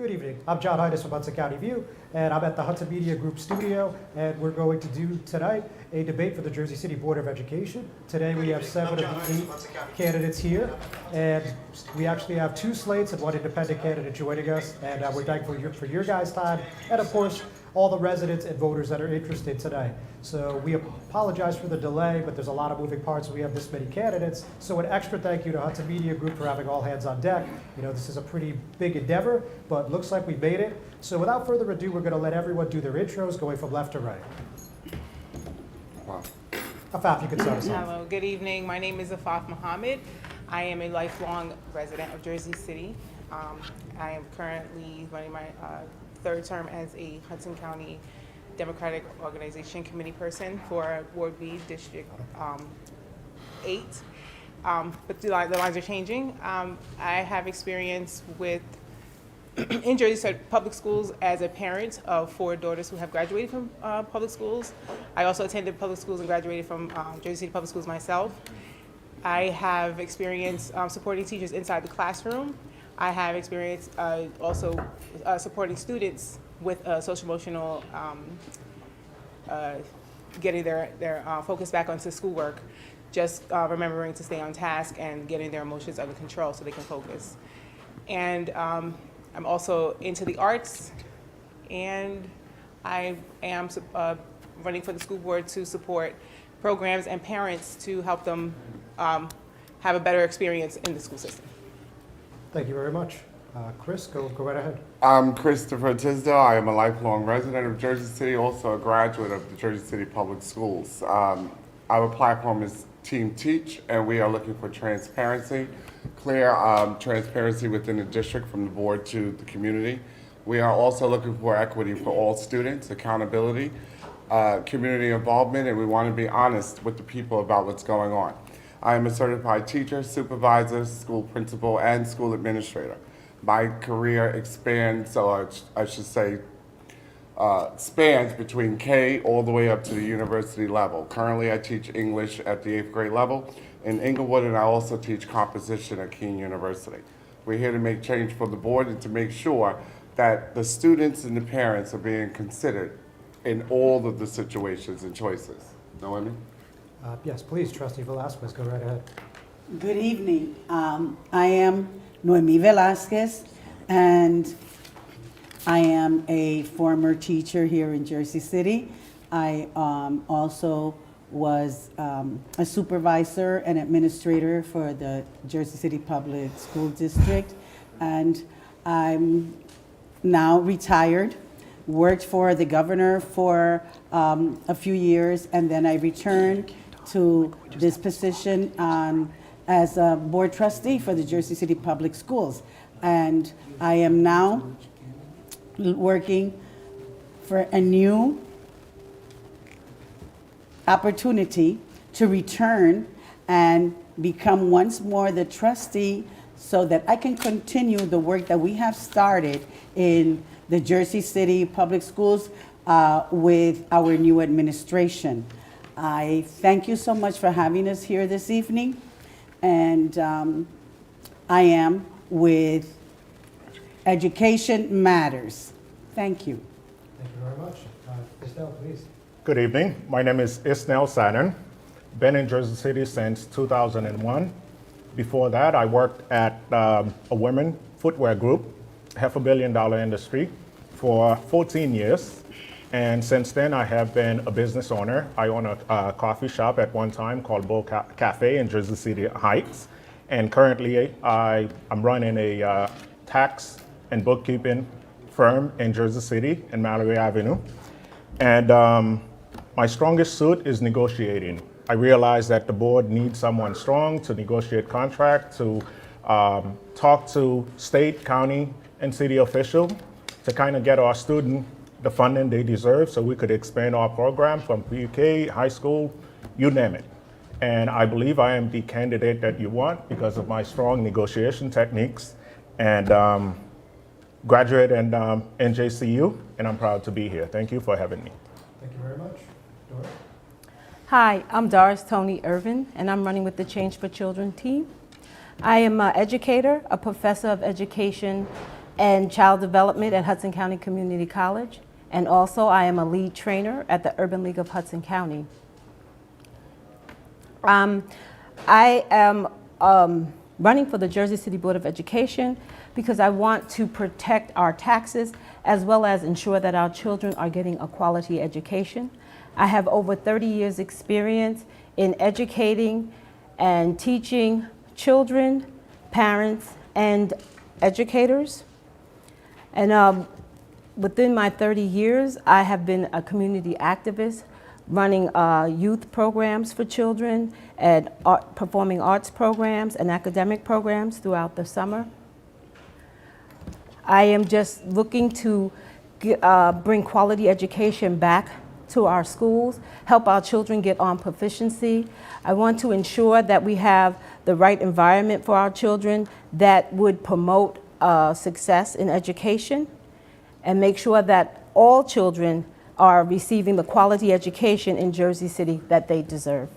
Good evening. I'm John Hudson from Hudson County View, and I'm at the Hudson Media Group studio, and we're going to do tonight a debate for the Jersey City Board of Education. Today we have 7 of the 8 candidates here, and we actually have 2 slates and 1 independent candidate joining us, and we're thankful for your guys' time, and of course, all the residents and voters that are interested today. So we apologize for the delay, but there's a lot of moving parts. We have this many candidates. So an extra thank you to Hudson Media Group for having all hands on deck. You know, this is a pretty big endeavor, but looks like we made it. So without further ado, we're gonna let everyone do their intros, going from left to right. Wow. Afaf, you can start us off. Hello, good evening. My name is Afaf Muhammad. I am a lifelong resident of Jersey City. I am currently running my 3rd term as a Hudson County Democratic Organization Committee person for Ward B, District 8. But the lines are changing. I have experience with in Jersey City public schools as a parent of 4 daughters who have graduated from public schools. I also attended public schools and graduated from Jersey City Public Schools myself. I have experience supporting teachers inside the classroom. I have experience also supporting students with social-emotional, getting their focus back onto schoolwork, just remembering to stay on task and getting their emotions under control so they can focus. And I'm also into the arts, and I am running for the school board to support programs and parents to help them have a better experience in the school system. Thank you very much. Chris, go right ahead. I'm Christopher Tisdale. I am a lifelong resident of Jersey City, also a graduate of the Jersey City Public Schools. Our platform is Team Teach, and we are looking for transparency, clear transparency within the district from the board to the community. We are also looking for equity for all students, accountability, community involvement, and we want to be honest with the people about what's going on. I am a certified teacher, supervisor, school principal, and school administrator. My career expands, so I should say, spans between K all the way up to the university level. Currently, I teach English at the 8th grade level in Inglewood, and I also teach composition at Keene University. We're here to make change for the board and to make sure that the students and the parents are being considered in all of the situations and choices. Noemi? Yes, please, Trustee Velasquez, go right ahead. Good evening. I am Noemi Velasquez, and I am a former teacher here in Jersey City. I also was a supervisor and administrator for the Jersey City Public School District, and I'm now retired. Worked for the governor for a few years, and then I returned to this position as a board trustee for the Jersey City Public Schools. And I am now working for a new opportunity to return and become once more the trustee so that I can continue the work that we have started in the Jersey City Public Schools with our new administration. I thank you so much for having us here this evening, and I am with Education Matters. Thank you. Thank you very much. Estelle, please. Good evening. My name is Isnel Saturn. Been in Jersey City since 2001. Before that, I worked at a women footwear group, $500 million industry, for 14 years. And since then, I have been a business owner. I own a coffee shop at one time called Bull Cafe in Jersey City Heights. And currently, I'm running a tax and bookkeeping firm in Jersey City in Mallory Avenue. And my strongest suit is negotiating. I realize that the board needs someone strong to negotiate contract, to talk to state, county, and city officials to kind of get our student the funding they deserve so we could expand our program from pre-K, high school, you name it. And I believe I am the candidate that you want because of my strong negotiation techniques, and graduate in NJCU, and I'm proud to be here. Thank you for having me. Thank you very much. Dora? Hi, I'm Doris Tony Irvin, and I'm running with the Change for Children team. I am an educator, a professor of education and child development at Hudson County Community College. And also, I am a lead trainer at the Urban League of Hudson County. I am running for the Jersey City Board of Education because I want to protect our taxes as well as ensure that our children are getting a quality education. I have over 30 years experience in educating and teaching children, parents, and educators. And within my 30 years, I have been a community activist, running youth programs for children and performing arts programs and academic programs throughout the summer. I am just looking to bring quality education back to our schools, help our children get on proficiency. I want to ensure that we have the right environment for our children that would promote success in education and make sure that all children are receiving the quality education in Jersey City that they deserve.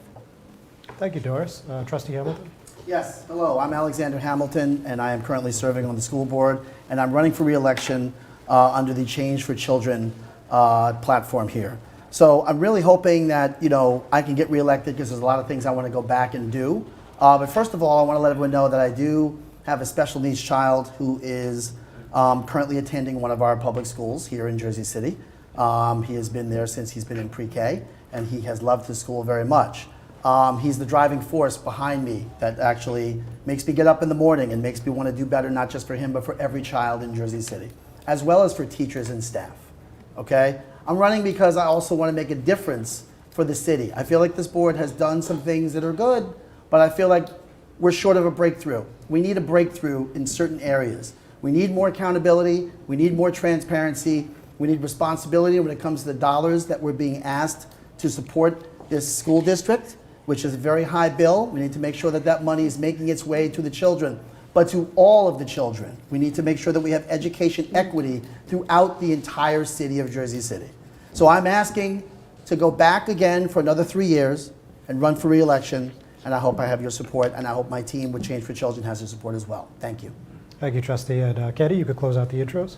Thank you, Doris. Trustee Hamilton? Yes, hello, I'm Alexander Hamilton, and I am currently serving on the school board, and I'm running for re-election under the Change for Children platform here. So I'm really hoping that, I can get re-elected because there's a lot of things I want to go back and do. But first of all, I want to let everyone know that I do have a special needs child who is currently attending one of our public schools here in Jersey City. He has been there since he's been in pre-K, and he has loved his school very much. He's the driving force behind me that actually makes me get up in the morning and makes me want to do better, not just for him, but for every child in Jersey City, as well as for teachers and staff, okay? I'm running because I also want to make a difference for the city. I feel like this board has done some things that are good, but I feel like we're short of a breakthrough. We need a breakthrough in certain areas. We need more accountability, we need more transparency, we need responsibility when it comes to the dollars that we're being asked to support this school district, which is a very high bill. We need to make sure that that money is making its way to the children, but to all of the children. We need to make sure that we have education equity throughout the entire city of Jersey City. So I'm asking to go back again for another 3 years and run for re-election, and I hope I have your support, and I hope my team with Change for Children has your support as well. Thank you. Thank you, Trustee. And Kenny, you could close out the intros.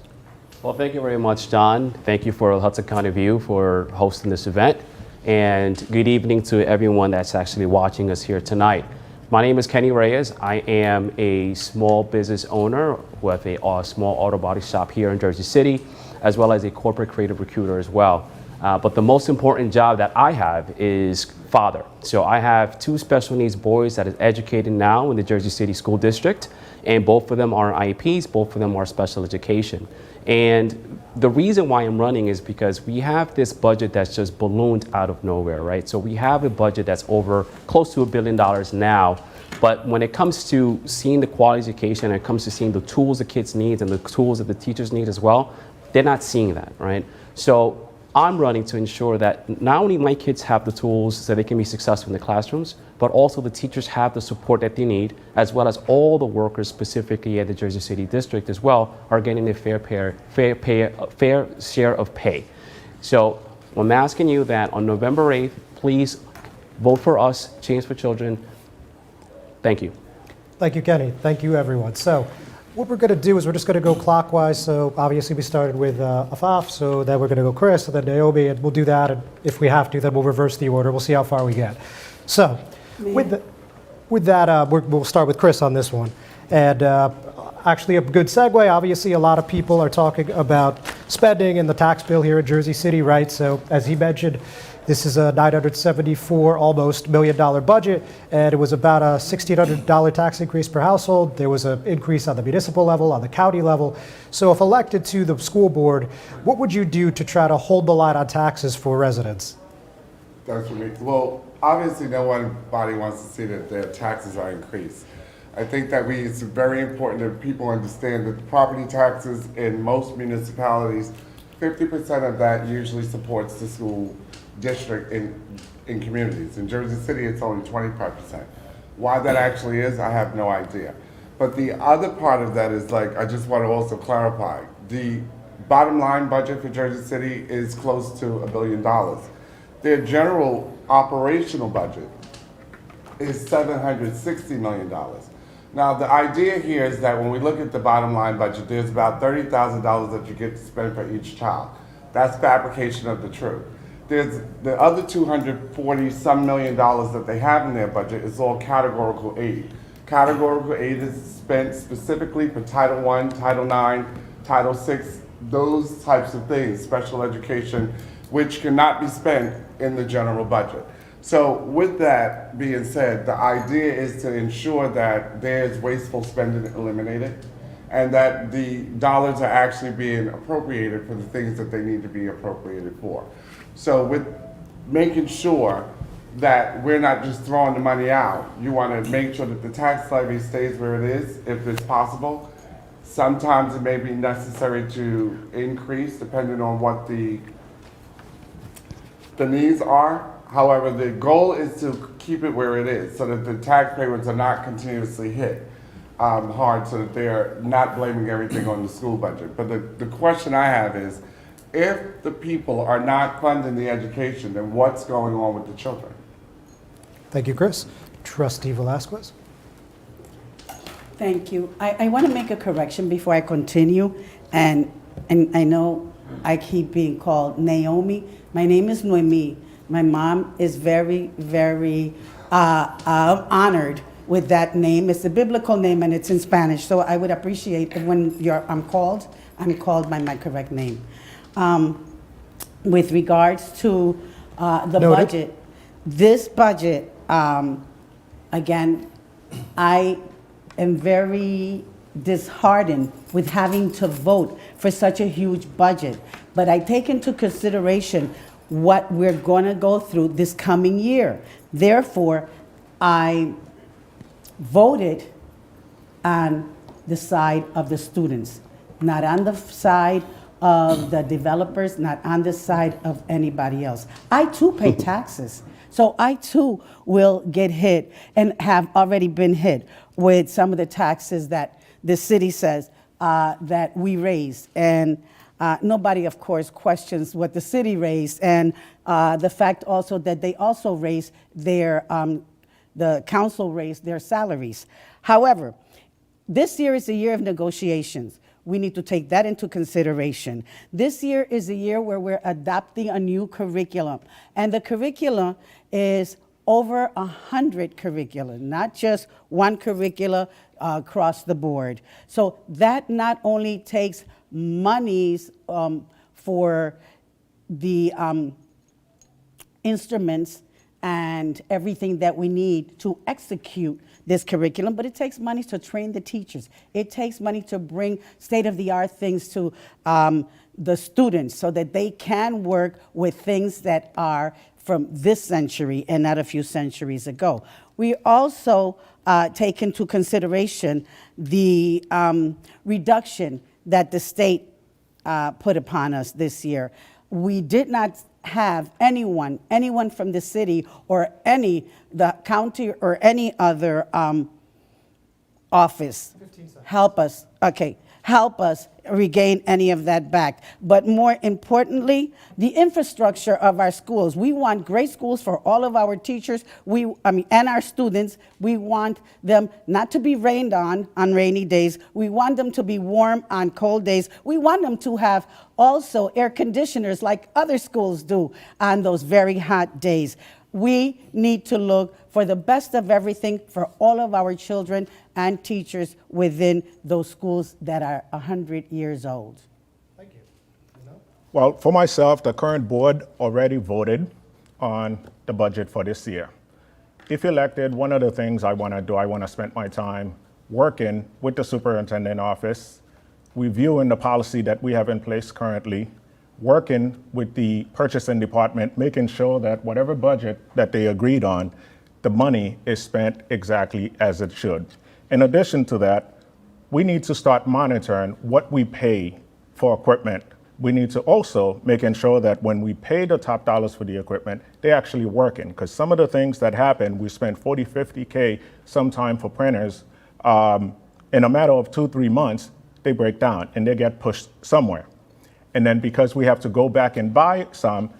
Well, thank you very much, John. Thank you for Hudson County View for hosting this event. And good evening to everyone that's actually watching us here tonight. My name is Kenny Reyes. I am a small business owner with a small auto body shop here in Jersey City, as well as a corporate creative recruiter as well. But the most important job that I have is father. So I have 2 special needs boys that is educated now in the Jersey City School District, and both of them are IEPs, both of them are special education. And the reason why I'm running is because we have this budget that's just ballooned out of nowhere, right? So we have a budget that's over close to $1 billion now. But when it comes to seeing the quality education, and it comes to seeing the tools the kids need and the tools that the teachers need as well, they're not seeing that, right? So I'm running to ensure that not only my kids have the tools so they can be successful in the classrooms, but also the teachers have the support that they need, as well as all the workers specifically at the Jersey City District as well are getting a fair share of pay. So I'm asking you that on November 8th, please vote for us, Change for Children. Thank you. Thank you, Kenny. Thank you, everyone. So what we're going to do is we're just going to go clockwise. So obviously we started with Afaf, so then we're going to go Chris, and then Naomi, and we'll do that. And if we have to, then we'll reverse the order. We'll see how far we get. So with that, we'll start with Chris on this one. And actually a good segue. Obviously, a lot of people are talking about spending and the tax bill here in Jersey City, right? So as he mentioned, this is a $974 almost $1 million budget, and it was about a $1,600 tax increase per household. There was an increase on the municipal level, on the county level. So if elected to the school board, what would you do to try to hold the line on taxes for residents? That's for me. Well, obviously nobody wants to see that their taxes are increased. I think that it's very important that people understand that the property taxes in most municipalities, 50% of that usually supports the school district in communities. In Jersey City, it's only 25%. Why that actually is, I have no idea. But the other part of that is, like, I just want to also clarify, the bottom line budget for Jersey City is close to $1 billion. Their general operational budget is $760 million. Now, the idea here is that when we look at the bottom line budget, there's about $30,000 that you get to spend for each child. That's fabrication of the truth. There's the other 240 some million dollars that they have in their budget is all categorical aid. Categorical aid is spent specifically for Title I, Title IX, Title VI, those types of things, special education, which cannot be spent in the general budget. So with that being said, the idea is to ensure that there's wasteful spending eliminated and that the dollars are actually being appropriated for the things that they need to be appropriated for. So with making sure that we're not just throwing the money out, you want to make sure that the tax levy stays where it is, if it's possible. Sometimes it may be necessary to increase depending on what the needs are. However, the goal is to keep it where it is so that the taxpayers are not continuously hit hard so that they're not blaming everything on the school budget. But the question I have is, if the people are not funding the education, then what's going on with the children? Thank you, Chris. Trustee Velasquez. Thank you. I want to make a correction before I continue, and I know I keep being called Naomi. My name is Noemi. My mom is very, very honored with that name. It's a biblical name and it's in Spanish, so I would appreciate it when I'm called by my correct name. With regards to the Noted. budget, this budget, again, I am very disheartened with having to vote for such a huge budget. But I take into consideration what we're going to go through this coming year. Therefore, I voted on the side of the students, not on the side of the developers, not on the side of anybody else. I too pay taxes. So I too will get hit and have already been hit with some of the taxes that the city says that we raised. And nobody, of course, questions what the city raised, and the fact also that they also raised their, the council raised their salaries. However, this year is a year of negotiations. We need to take that into consideration. This year is a year where we're adopting a new curriculum, and the curriculum is over 100 curricula, not just one curricula across the board. So that not only takes monies for the instruments and everything that we need to execute this curriculum, but it takes money to train the teachers. It takes money to bring state-of-the-art things to the students so that they can work with things that are from this century and not a few centuries ago. We also take into consideration the reduction that the state put upon us this year. We did not have anyone from the city or the county or any other office help us regain any of that back. But more importantly, the infrastructure of our schools. We want great schools for all of our teachers and our students. We want them not to be rained on rainy days. We want them to be warm on cold days. We want them to have also air conditioners like other schools do on those very hot days. We need to look for the best of everything for all of our children and teachers within those schools that are 100 years old. Thank you. Well, for myself, the current board already voted on the budget for this year. If elected, one of the things I want to do, I want to spend my time working with the superintendent office, reviewing the policy that we have in place currently, working with the purchasing department, making sure that whatever budget that they agreed on, the money is spent exactly as it should. In addition to that, we need to start monitoring what we pay for equipment. We need to also making sure that when we pay the top dollars for the equipment, they're actually working. Because some of the things that happen, we spend 40, 50K sometime for printers. In a matter of 2-3 months, they break down and they get pushed somewhere. And then because we have to go back and buy some,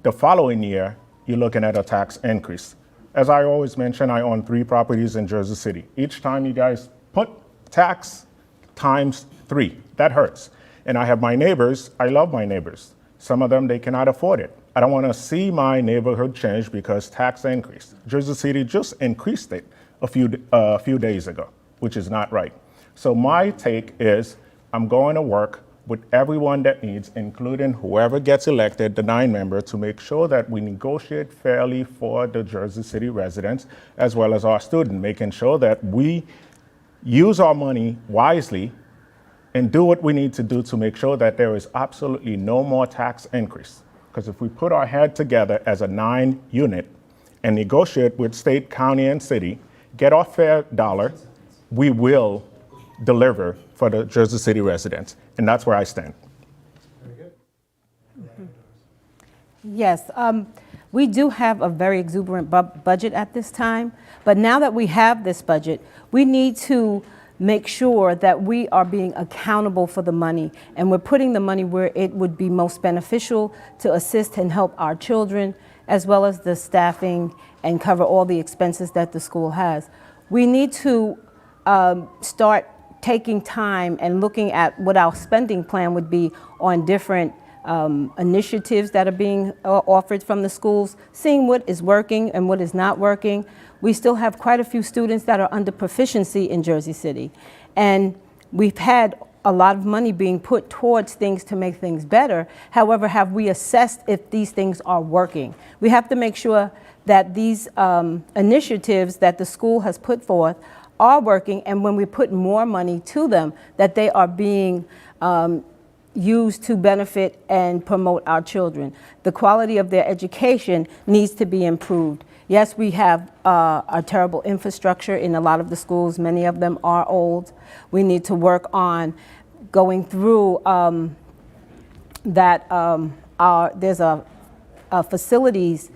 the following year, you're looking at a tax increase. As I always mention, I own 3 properties in Jersey City. Each time you guys put tax times 3, that hurts. And I have my neighbors, I love my neighbors. Some of them, they cannot afford it. I don't want to see my neighborhood change because tax increased. Jersey City just increased it a few days ago, which is not right. So my take is I'm going to work with everyone that needs, including whoever gets elected, the 9-member, to make sure that we negotiate fairly for the Jersey City residents as well as our students, making sure that we use our money wisely and do what we need to do to make sure that there is absolutely no more tax increase. Because if we put our head together as a 9 unit and negotiate with state, county, and city, get our fair dollar, we will deliver for the Jersey City residents. And that's where I stand. Very good. Yes, we do have a very exuberant budget at this time, but now that we have this budget, we need to make sure that we are being accountable for the money and we're putting the money where it would be most beneficial to assist and help our children, as well as the staffing and cover all the expenses that the school has. We need to start taking time and looking at what our spending plan would be on different initiatives that are being offered from the schools, seeing what is working and what is not working. We still have quite a few students that are under proficiency in Jersey City, and we've had a lot of money being put towards things to make things better. However, have we assessed if these things are working? We have to make sure that these initiatives that the school has put forth are working, and when we put more money to them, that they are being used to benefit and promote our children. The quality of their education needs to be improved. Yes, we have a terrible infrastructure in a lot of the schools. Many of them are old. We need to work on going through that. There's a facilities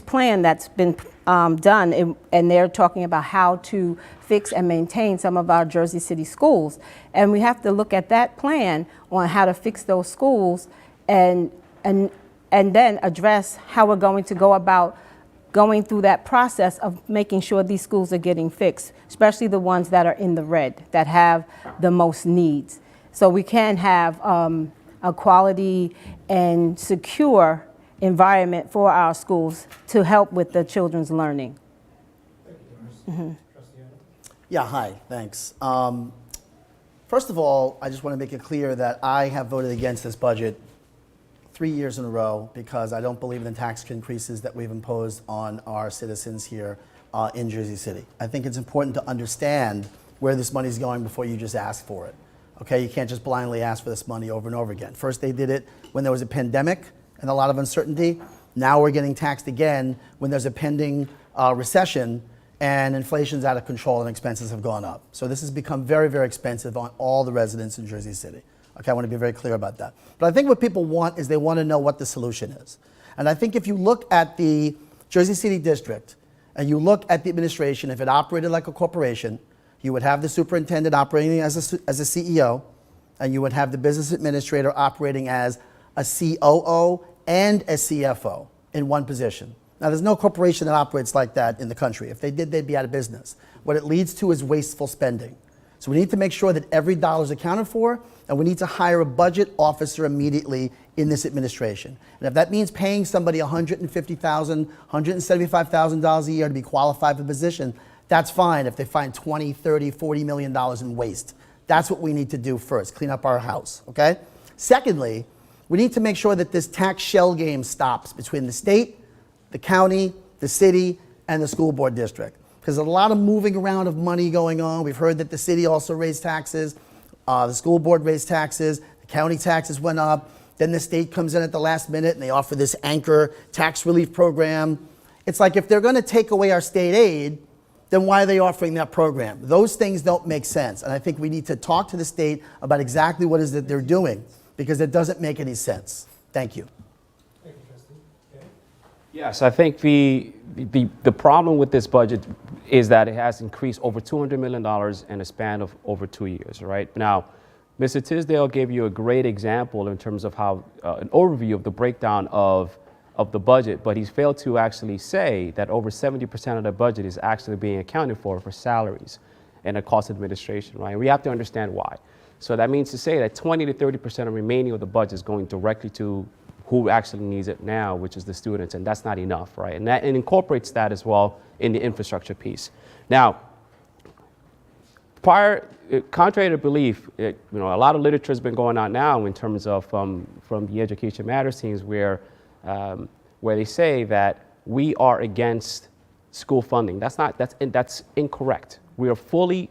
plan that's been done, and they're talking about how to fix and maintain some of our Jersey City schools. And we have to look at that plan on how to fix those schools and then address how we're going to go about going through that process of making sure these schools are getting fixed, especially the ones that are in the red, that have the most needs. So we can have a quality and secure environment for our schools to help with the children's learning. Yeah, hi, thanks. First of all, I just want to make it clear that I have voted against this budget 3 years in a row because I don't believe in the tax increases that we've imposed on our citizens here in Jersey City. I think it's important to understand where this money is going before you just ask for it. Okay, you can't just blindly ask for this money over and over again. First, they did it when there was a pandemic and a lot of uncertainty. Now we're getting taxed again when there's a pending recession and inflation's out of control and expenses have gone up. So this has become very, very expensive on all the residents in Jersey City. Okay, I want to be very clear about that. But I think what people want is they want to know what the solution is. And I think if you look at the Jersey City District and you look at the administration, if it operated like a corporation, you would have the superintendent operating as a CEO, and you would have the business administrator operating as a COO and a CFO in one position. Now, there's no corporation that operates like that in the country. If they did, they'd be out of business. What it leads to is wasteful spending. So we need to make sure that every dollar is accounted for, and we need to hire a budget officer immediately in this administration. And if that means paying somebody $150,000, $175,000 a year to be qualified for the position, that's fine if they find $20, $30, $40 million in waste. That's what we need to do first, clean up our house, okay? Secondly, we need to make sure that this tax shell game stops between the state, the county, the city, and the school board district. Because there's a lot of moving around of money going on. We've heard that the city also raised taxes, the school board raised taxes, the county taxes went up, then the state comes in at the last minute and they offer this anchor tax relief program. It's like if they're gonna take away our state aid, then why are they offering that program? Those things don't make sense. And I think we need to talk to the state about exactly what it is that they're doing, because it doesn't make any sense. Thank you. Thank you, Trustee. Okay. Yes, I think the problem with this budget is that it has increased over $200 million in a span of over 2 years, right? Now, Mr. Tisdale gave you a great example in terms of how, an overview of the breakdown of of the budget, but he's failed to actually say that over 70% of the budget is actually being accounted for salaries and the cost of administration, right? And we have to understand why. So that means to say that 20 to 30% of remaining of the budget is going directly to who actually needs it now, which is the students, and that's not enough, right? And that incorporates that as well in the infrastructure piece. Now, contrary to belief, a lot of literature has been going on now in terms of from the Education Matters teams where they say that we are against school funding. That's incorrect. We're fully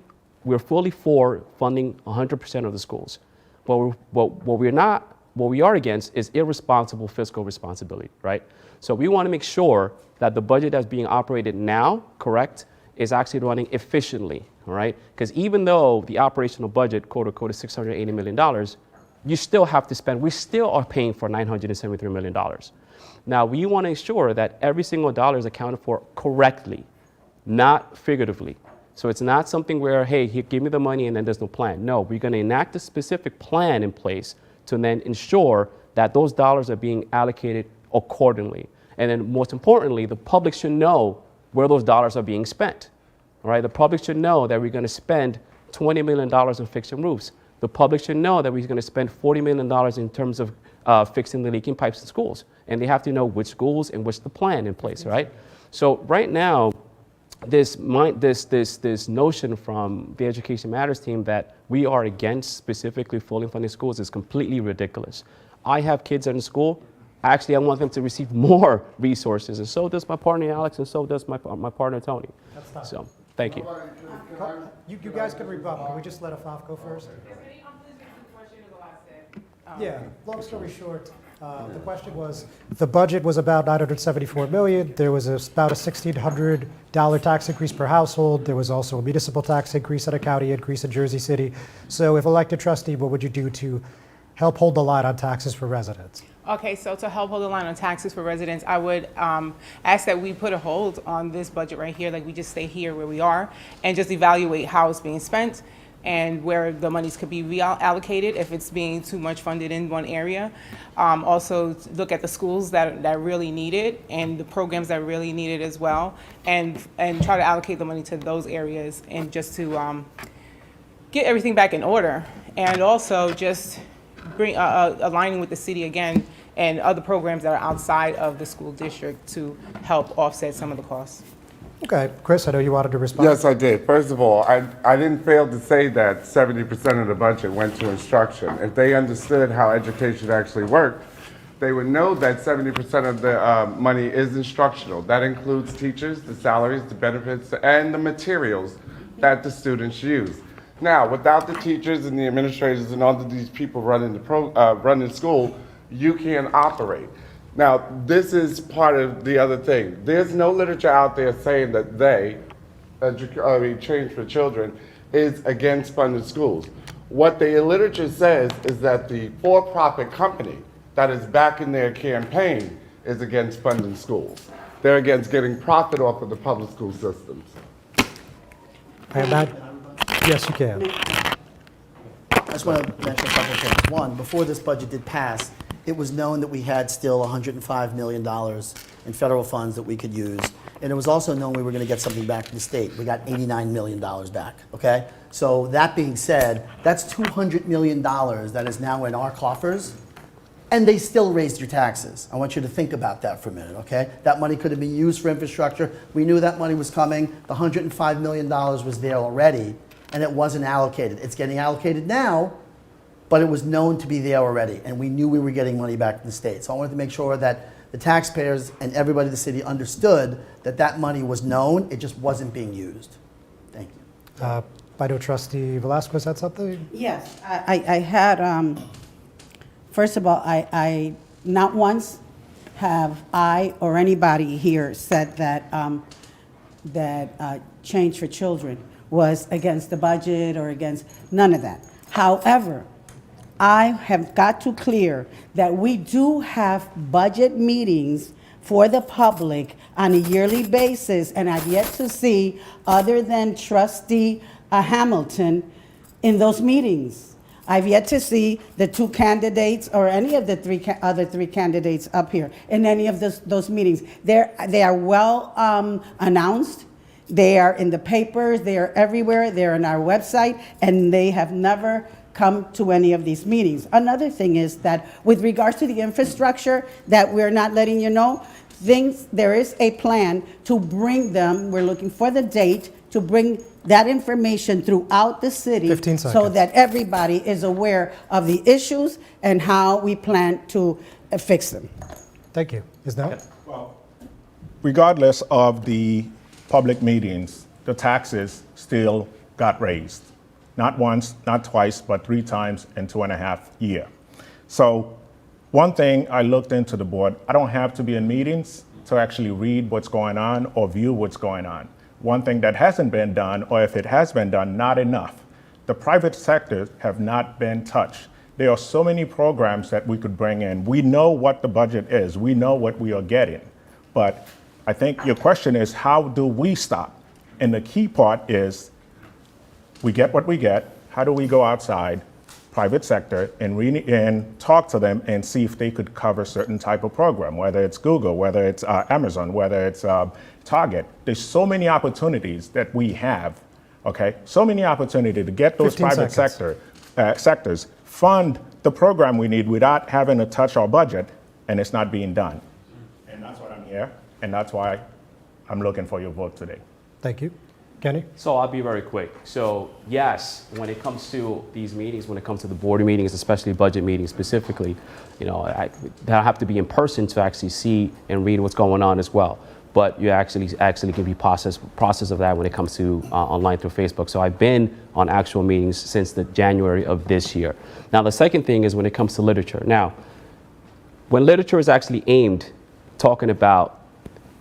for funding 100% of the schools. But what we are against is irresponsible fiscal responsibility, right? So we want to make sure that the budget that's being operated now, correct, is actually running efficiently, all right? Because even though the operational budget, quote unquote, is $680 million, you still have to spend, we still are paying for $973 million. Now, we want to ensure that every single dollar is accounted for correctly, not figuratively. So it's not something where, hey, give me the money and then there's no plan. No, we're going to enact a specific plan in place to then ensure that those dollars are being allocated accordingly. And then most importantly, the public should know where those dollars are being spent. All right, the public should know that we're going to spend $20 million on fixing roofs. The public should know that we're going to spend $40 million in terms of fixing the leaking pipes in schools. And they have to know which schools and what's the plan in place, right? So right now, this notion from the Education Matters team that we are against specifically fully funding schools is completely ridiculous. I have kids in school. Actually, I want them to receive more resources, and so does my partner Alex, and so does my partner Tony. That's fine. So, thank you. You guys can rebut. Can we just let Afaf go first? Yeah, long story short, the question was, the budget was about $974 million. There was about a $1,600 tax increase per household. There was also a municipal tax increase and a county increase in Jersey City. So if elected trustee, what would you do to help hold the line on taxes for residents? Okay, so to help hold the line on taxes for residents, I would ask that we put a hold on this budget right here, like we just stay here where we are, and just evaluate how it's being spent and where the monies could be reallocated if it's being too much funded in one area. Also look at the schools that really need it and the programs that really need it as well, and try to allocate the money to those areas, and just to get everything back in order, and also just bring aligning with the city again and other programs that are outside of the school district to help offset some of the costs. Okay, Chris, I know you wanted to respond. Yes, I did. First of all, I didn't fail to say that 70% of the budget went to instruction. If they understood how education actually worked, they would know that 70% of the money is instructional. That includes teachers, the salaries, the benefits, and the materials that the students use. Now, without the teachers and the administrators and all of these people running school, you can't operate. Now, this is part of the other thing. There's no literature out there saying that Change for Children is against funded schools. What the literature says is that the for-profit company that is backing their campaign is against funding schools. They're against getting profit off of the public school systems. Yes, you can. I just want to mention a couple of things. One, before this budget did pass, it was known that we had still $105 million in federal funds that we could use. And it was also known we were going to get something back from the state. We got $89 million back, okay? So that being said, that's $200 million that is now in our coffers, and they still raised your taxes. I want you to think about that for a minute, okay? That money could have been used for infrastructure. We knew that money was coming. The $105 million was there already, and it wasn't allocated. It's getting allocated now, but it was known to be there already, and we knew we were getting money back from the state. So I wanted to make sure that the taxpayers and everybody in the city understood that that money was known, it just wasn't being used. Thank you. I know Trustee Velasquez had something? Yes, I had, first of all, I not once have I or anybody here said that, Change for Children was against the budget or against, none of that. However, I have got to clear that we do have budget meetings for the public on a yearly basis, and I've yet to see, other than Trustee Hamilton, in those meetings. I've yet to see the two candidates or any of the other three candidates up here in any of those meetings. They are well announced. They are in the papers. They are everywhere. They're on our website, and they have never come to any of these meetings. Another thing is that with regards to the infrastructure that we're not letting you know, there is a plan to bring them, we're looking for the date, to bring that information throughout the city 15 so seconds. that everybody is aware of the issues and how we plan to fix them. Thank you. Isnel? Regardless of the public meetings, the taxes still got raised. Not once, not twice, but 3 times in 2.5 years. So one thing I looked into the board, I don't have to be in meetings to actually read what's going on or view what's going on. One thing that hasn't been done, or if it has been done, not enough. The private sector have not been touched. There are so many programs that we could bring in. We know what the budget is. We know what we are getting. But I think your question is, how do we stop? And the key part is, we get what we get. How do we go outside, private sector, and talk to them and see if they could cover certain type of program, whether it's Google, whether it's Amazon, whether it's Target. There's so many opportunities that we have, okay? So many opportunity to get those 15 private seconds. sectors fund the program we need without having to touch our budget, and it's not being done. And that's what I'm here, and that's why I'm looking for your vote today. Thank you. Kenny? So I'll be very quick. So yes, when it comes to these meetings, when it comes to the board meetings, especially budget meetings specifically, I have to be in person to actually see and read what's going on as well. But you actually can be process of that when it comes to online through Facebook. So I've been on actual meetings since the January of this year. Now the second thing is when it comes to literature. Now, when literature is actually aimed, talking about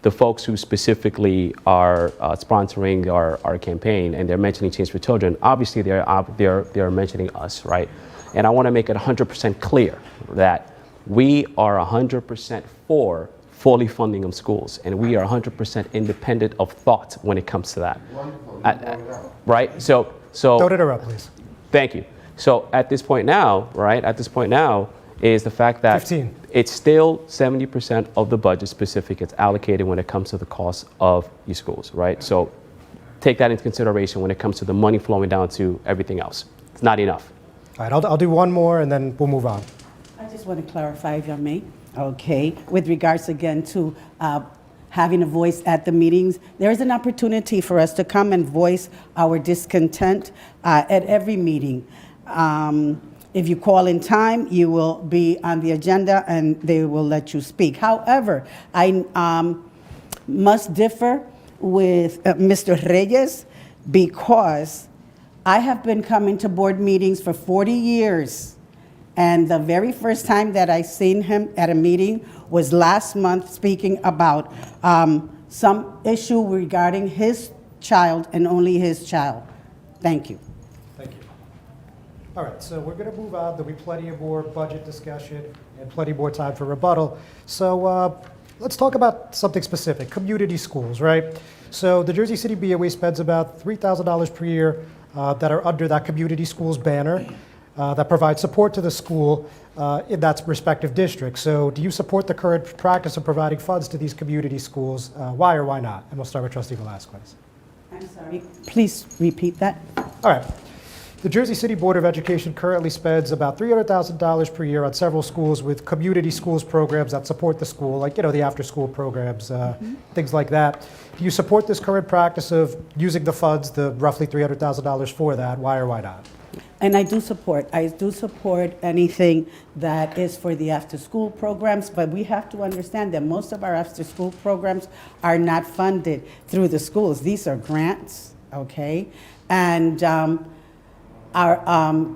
the folks who specifically are sponsoring our campaign, and they're mentioning Change for Children, obviously they're mentioning us, right? And I want to make it 100% clear that we are 100% for fully funding of schools, and we are 100% independent of thought when it comes to that. Right? So Don't interrupt, please. thank you. So at this point now, right? At this point now is the fact that 15. it's still 70% of the budget specific. It's allocated when it comes to the cost of your schools, right? So take that into consideration when it comes to the money flowing down to everything else. It's not enough. All right, I'll do one more and then we'll move on. I just want to clarify, if I may. Okay, with regards again to having a voice at the meetings, there is an opportunity for us to come and voice our discontent at every meeting. If you call in time, you will be on the agenda and they will let you speak. However, I must differ with Mr. Reyes because I have been coming to board meetings for 40 years. And the very first time that I seen him at a meeting was last month speaking about some issue regarding his child and only his child. Thank you. Thank you. All right, so we're going to move on. There'll be plenty of more budget discussion and plenty more time for rebuttal. So let's talk about something specific, community schools, right? So the Jersey City BOE spends about $3,000 per year that are under that community schools banner that provides support to the school in that respective district. So do you support the current practice of providing funds to these community schools? Why or why not? And we'll start with Trustee Velasquez. I'm sorry, please repeat that. All right. The Jersey City Board of Education currently spends about $300,000 per year on several schools with community schools programs that support the school, like, the after-school programs, things like that. Do you support this current practice of using the funds, the roughly $300,000 for that? Why or why not? And I do support anything that is for the after-school programs, but we have to understand that most of our after-school programs are not funded through the schools. These are grants, okay? And our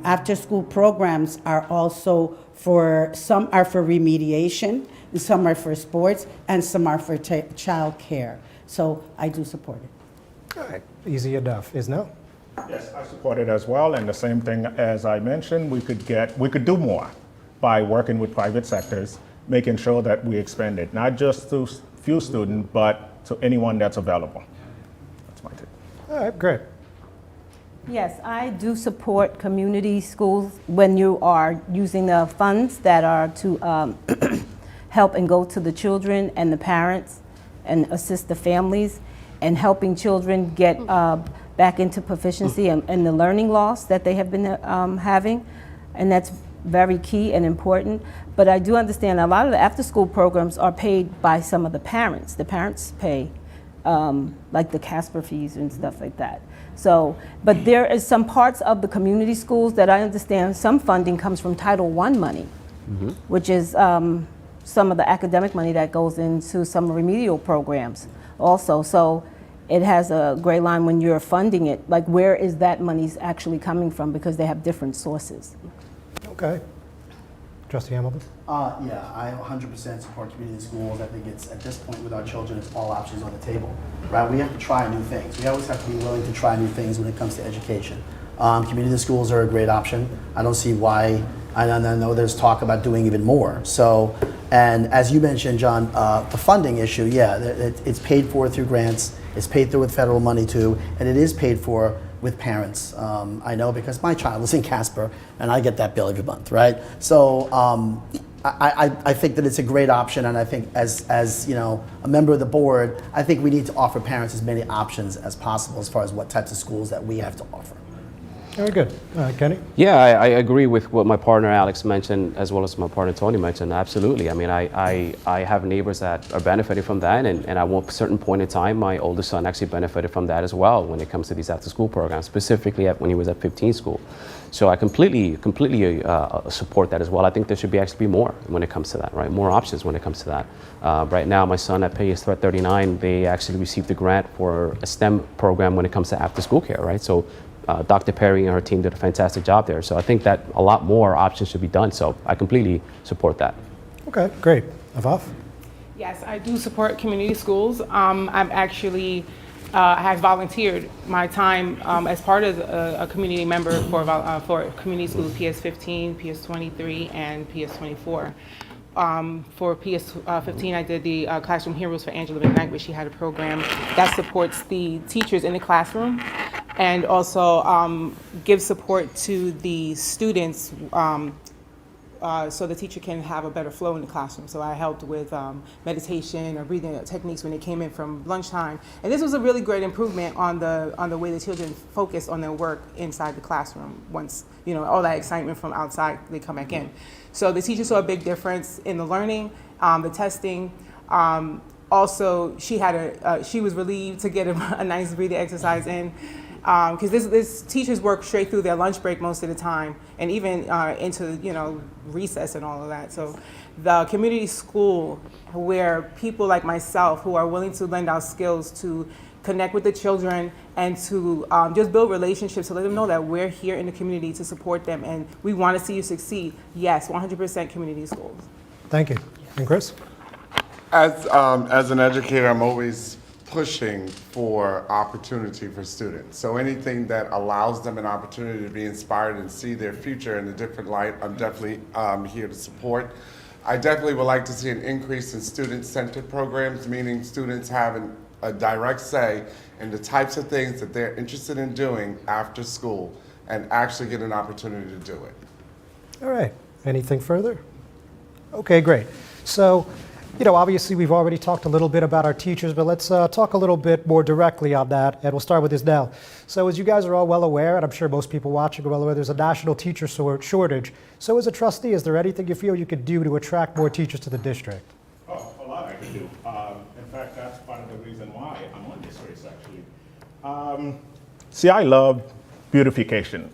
after-school programs are also some are for remediation, some are for sports, and some are for child care. So I do support it. All right, easy enough. Isnel? Yes, I support it as well, and the same thing as I mentioned, we could do more by working with private sectors, making sure that we expand it, not just to few students, but to anyone that's available. That's my take. All right, great. Yes, I do support community schools when you are using the funds that are to help and go to the children and the parents and assist the families and helping children get back into proficiency and the learning loss that they have been having. And that's very key and important. But I do understand a lot of the after-school programs are paid by some of the parents. The parents pay, like the Casper fees and stuff like that. So, but there is some parts of the community schools that I understand some funding comes from Title I money, which is some of the academic money that goes into some remedial programs also. So it has a gray line when you're funding it, like where is that money actually coming from, because they have different sources. Okay. Trustee Hamilton? Yeah, I 100% support community schools. I think it's, at this point with our children, it's all options on the table, right? We have to try new things. We always have to be willing to try new things when it comes to education. Community schools are a great option. I don't see why, I know there's talk about doing even more. So, and as you mentioned, John, the funding issue, yeah, it's paid for through grants, it's paid through with federal money too, and it is paid for with parents. I know because my child is in Casper and I get that bill every month, right? So I think that it's a great option, and I think as you know, a member of the board, I think we need to offer parents as many options as possible as far as what types of schools that we have to offer. Very good. Kenny? Yeah, I agree with what my partner Alex mentioned, as well as my partner Tony mentioned. Absolutely. I mean, I have neighbors that are benefiting from that, and at one certain point in time, my oldest son actually benefited from that as well when it comes to these after-school programs, specifically when he was at 15 school. So I completely support that as well. I think there should actually be more when it comes to that, right? More options when it comes to that. Right now, my son at PS 39, they actually received a grant for a STEM program when it comes to after-school care, right? So Dr. Perry and her team did a fantastic job there. So I think that a lot more options should be done. So I completely support that. Okay, great. Avaf? Yes, I do support community schools. I'm actually have volunteered my time as part of a community member for community schools PS 15, PS 23, and PS 24. For PS 15, I did the Classroom Heroes for Angela McKnight, where she had a program that supports the teachers in the classroom and also gives support to the students so the teacher can have a better flow in the classroom. So I helped with meditation or breathing techniques when they came in from lunchtime. And this was a really great improvement on the way the children focus on their work inside the classroom once, you know, all that excitement from outside, they come back in. So the teacher saw a big difference in the learning, the testing. Also, she was relieved to get a nice breathing exercise in. Because this teachers work straight through their lunch break most of the time, and even into, you know, recess and all of that. So the community school, where people like myself who are willing to lend our skills to connect with the children and to just build relationships to let them know that we're here in the community to support them and we want to see you succeed. Yes, 100% community schools. Thank you. And Chris? As an educator, I'm always pushing for opportunity for students. So anything that allows them an opportunity to be inspired and see their future in a different light, I'm definitely here to support. I definitely would like to see an increase in student-centered programs, meaning students having a direct say in the types of things that they're interested in doing after school and actually get an opportunity to do it. All right. Anything further? Okay, great. So, you know, obviously we've already talked a little bit about our teachers, but let's talk a little bit more directly on that, and we'll start with this now. So as you guys are all well aware, and I'm sure most people watching are well aware, there's a national teacher shortage. So as a trustee, is there anything you feel you could do to attract more teachers to the district? Oh, a lot I can do. In fact, that's part of the reason why I'm on this race, actually. See, I love beautification.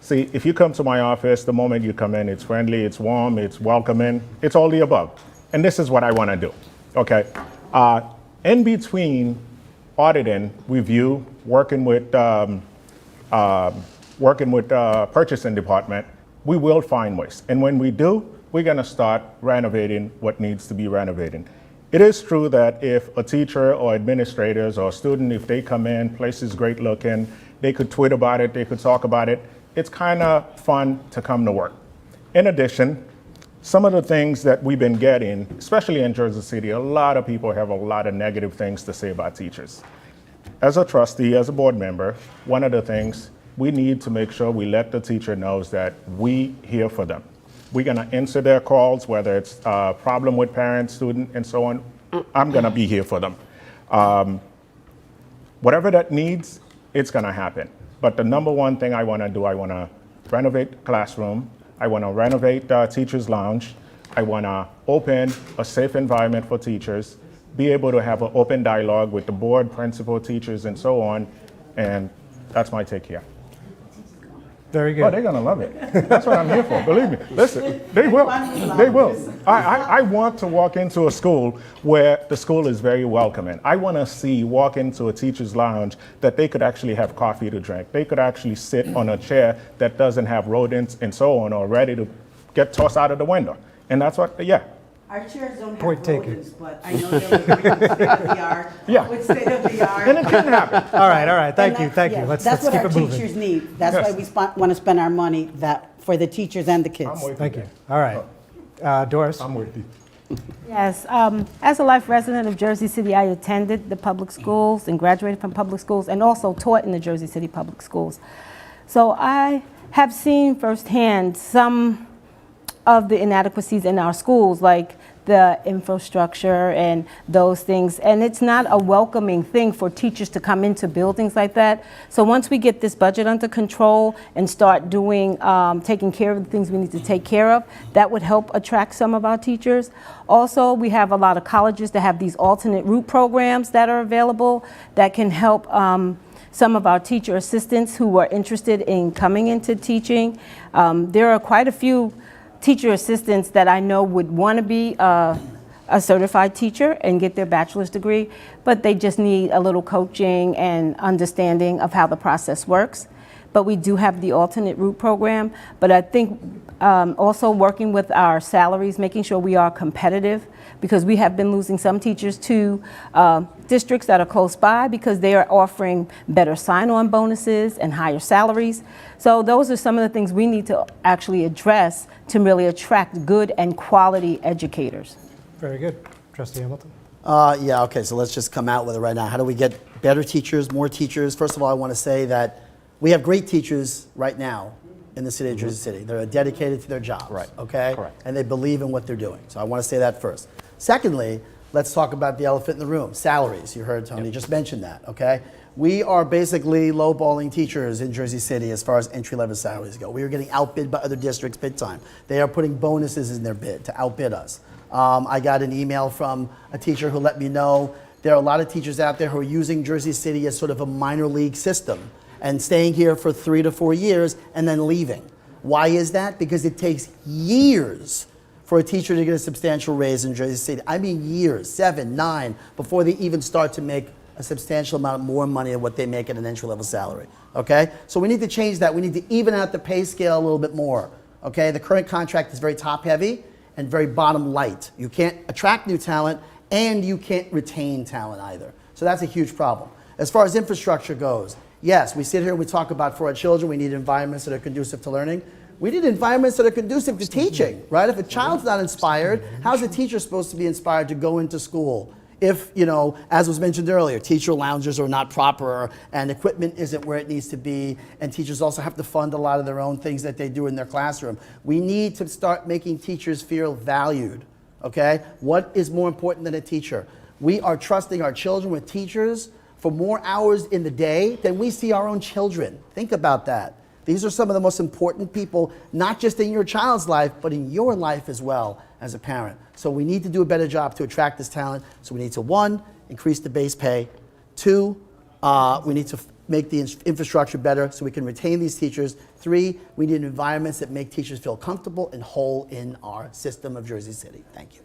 See, if you come to my office, the moment you come in, it's friendly, it's warm, it's welcoming, it's all the above. And this is what I want to do, okay? In between auditing, review, working with purchasing department, we will find ways. And when we do, we're going to start renovating what needs to be renovated. It is true that if a teacher or administrators or student, if they come in, place is great looking, they could tweet about it, they could talk about it, it's kind of fun to come to work. In addition, some of the things that we've been getting, especially in Jersey City, a lot of people have a lot of negative things to say about teachers. As a trustee, as a board member, one of the things, we need to make sure we let the teacher knows that we here for them. We're gonna answer their calls, whether it's a problem with parents, student, and so on. I'm gonna be here for them. Whatever that needs, it's gonna happen. But the number one thing I wanna do, I wanna renovate classroom, I wanna renovate teacher's lounge, I wanna open a safe environment for teachers, be able to have an open dialogue with the board, principal, teachers, and so on, and that's my take here. Very Oh, good. they're gonna love it. That's what I'm here for, believe me. Listen, they will, they will. I want to walk into a school where the school is very welcoming. I wanna walk into a teacher's lounge that they could actually have coffee to drink. They could actually sit on a chair that doesn't have rodents and so on, or ready to get tossed out of the window. And that's what, yeah. Our chairs don't have Point taken. rodents, but I know they'll agree with state of the art. Yeah. With state of the art. And it can happen. All right. Thank you. And Thank you. yeah, Let's that's keep what it our moving. teachers need. That's Yes. why we want to spend our money for the teachers and the kids. I'm with Thank you. you. All right. Doris. I'm with you. Yes, as a life resident of Jersey City, I attended the public schools and graduated from public schools and also taught in the Jersey City public schools. So I have seen firsthand some of the inadequacies in our schools, like the infrastructure and those things. And it's not a welcoming thing for teachers to come into buildings like that. So once we get this budget under control and start doing, taking care of the things we need to take care of, that would help attract some of our teachers. Also, we have a lot of colleges that have these alternate route programs that are available that can help some of our teacher assistants who are interested in coming into teaching. There are quite a few teacher assistants that I know would want to be a certified teacher and get their bachelor's degree, but they just need a little coaching and understanding of how the process works. But we do have the alternate route program. But I think also working with our salaries, making sure we are competitive, because we have been losing some teachers to districts that are close by because they are offering better sign-on bonuses and higher salaries. So those are some of the things we need to actually address to really attract good and quality educators. Very good. Trustee Hamilton. Yeah, okay, so let's just come out with it right now. How do we get better teachers, more teachers? First of all, I want to say that we have great teachers right now in the city of Jersey City. They're dedicated to their jobs, Right. okay? Correct. And they believe in what they're doing. So I want to say that first. Secondly, let's talk about the elephant in the room, salaries. You heard Tony just mention that, okay? We are basically lowballing teachers in Jersey City as far as entry-level salaries go. We are getting outbid by other districts big time. They are putting bonuses in their bid to outbid us. I got an email from a teacher who let me know there are a lot of teachers out there who are using Jersey City as sort of a minor league system and staying here for 3 to 4 years and then leaving. Why is that? Because it takes years for a teacher to get a substantial raise in Jersey City. I mean years, 7, 9, before they even start to make a substantial amount more money than what they make at an entry-level salary, okay? So we need to change that. We need to even out the pay scale a little bit more, okay? The current contract is very top-heavy and very bottom-light. You can't attract new talent, and you can't retain talent either. So that's a huge problem. As far as infrastructure goes, yes, we sit here and we talk about for our children, we need environments that are conducive to learning. We need environments that are conducive to teaching, right? If a child's not inspired, how's a teacher supposed to be inspired to go into school? If, you know, as was mentioned earlier, teacher lounges are not proper and equipment isn't where it needs to be, and teachers also have to fund a lot of their own things that they do in their classroom. We need to start making teachers feel valued, okay? What is more important than a teacher? We are trusting our children with teachers for more hours in the day than we see our own children. Think about that. These are some of the most important people, not just in your child's life, but in your life as well as a parent. So we need to do a better job to attract this talent. So we need to, 1, increase the base pay. 2, we need to make the infrastructure better so we can retain these teachers. 3, we need environments that make teachers feel comfortable and whole in our system of Jersey City. Thank you.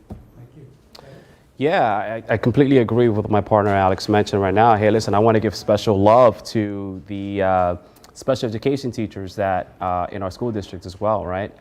Yeah, I completely agree with what my partner Alex mentioned right now. Hey, listen, I want to give special love to the special education teachers that in our school districts as well, right?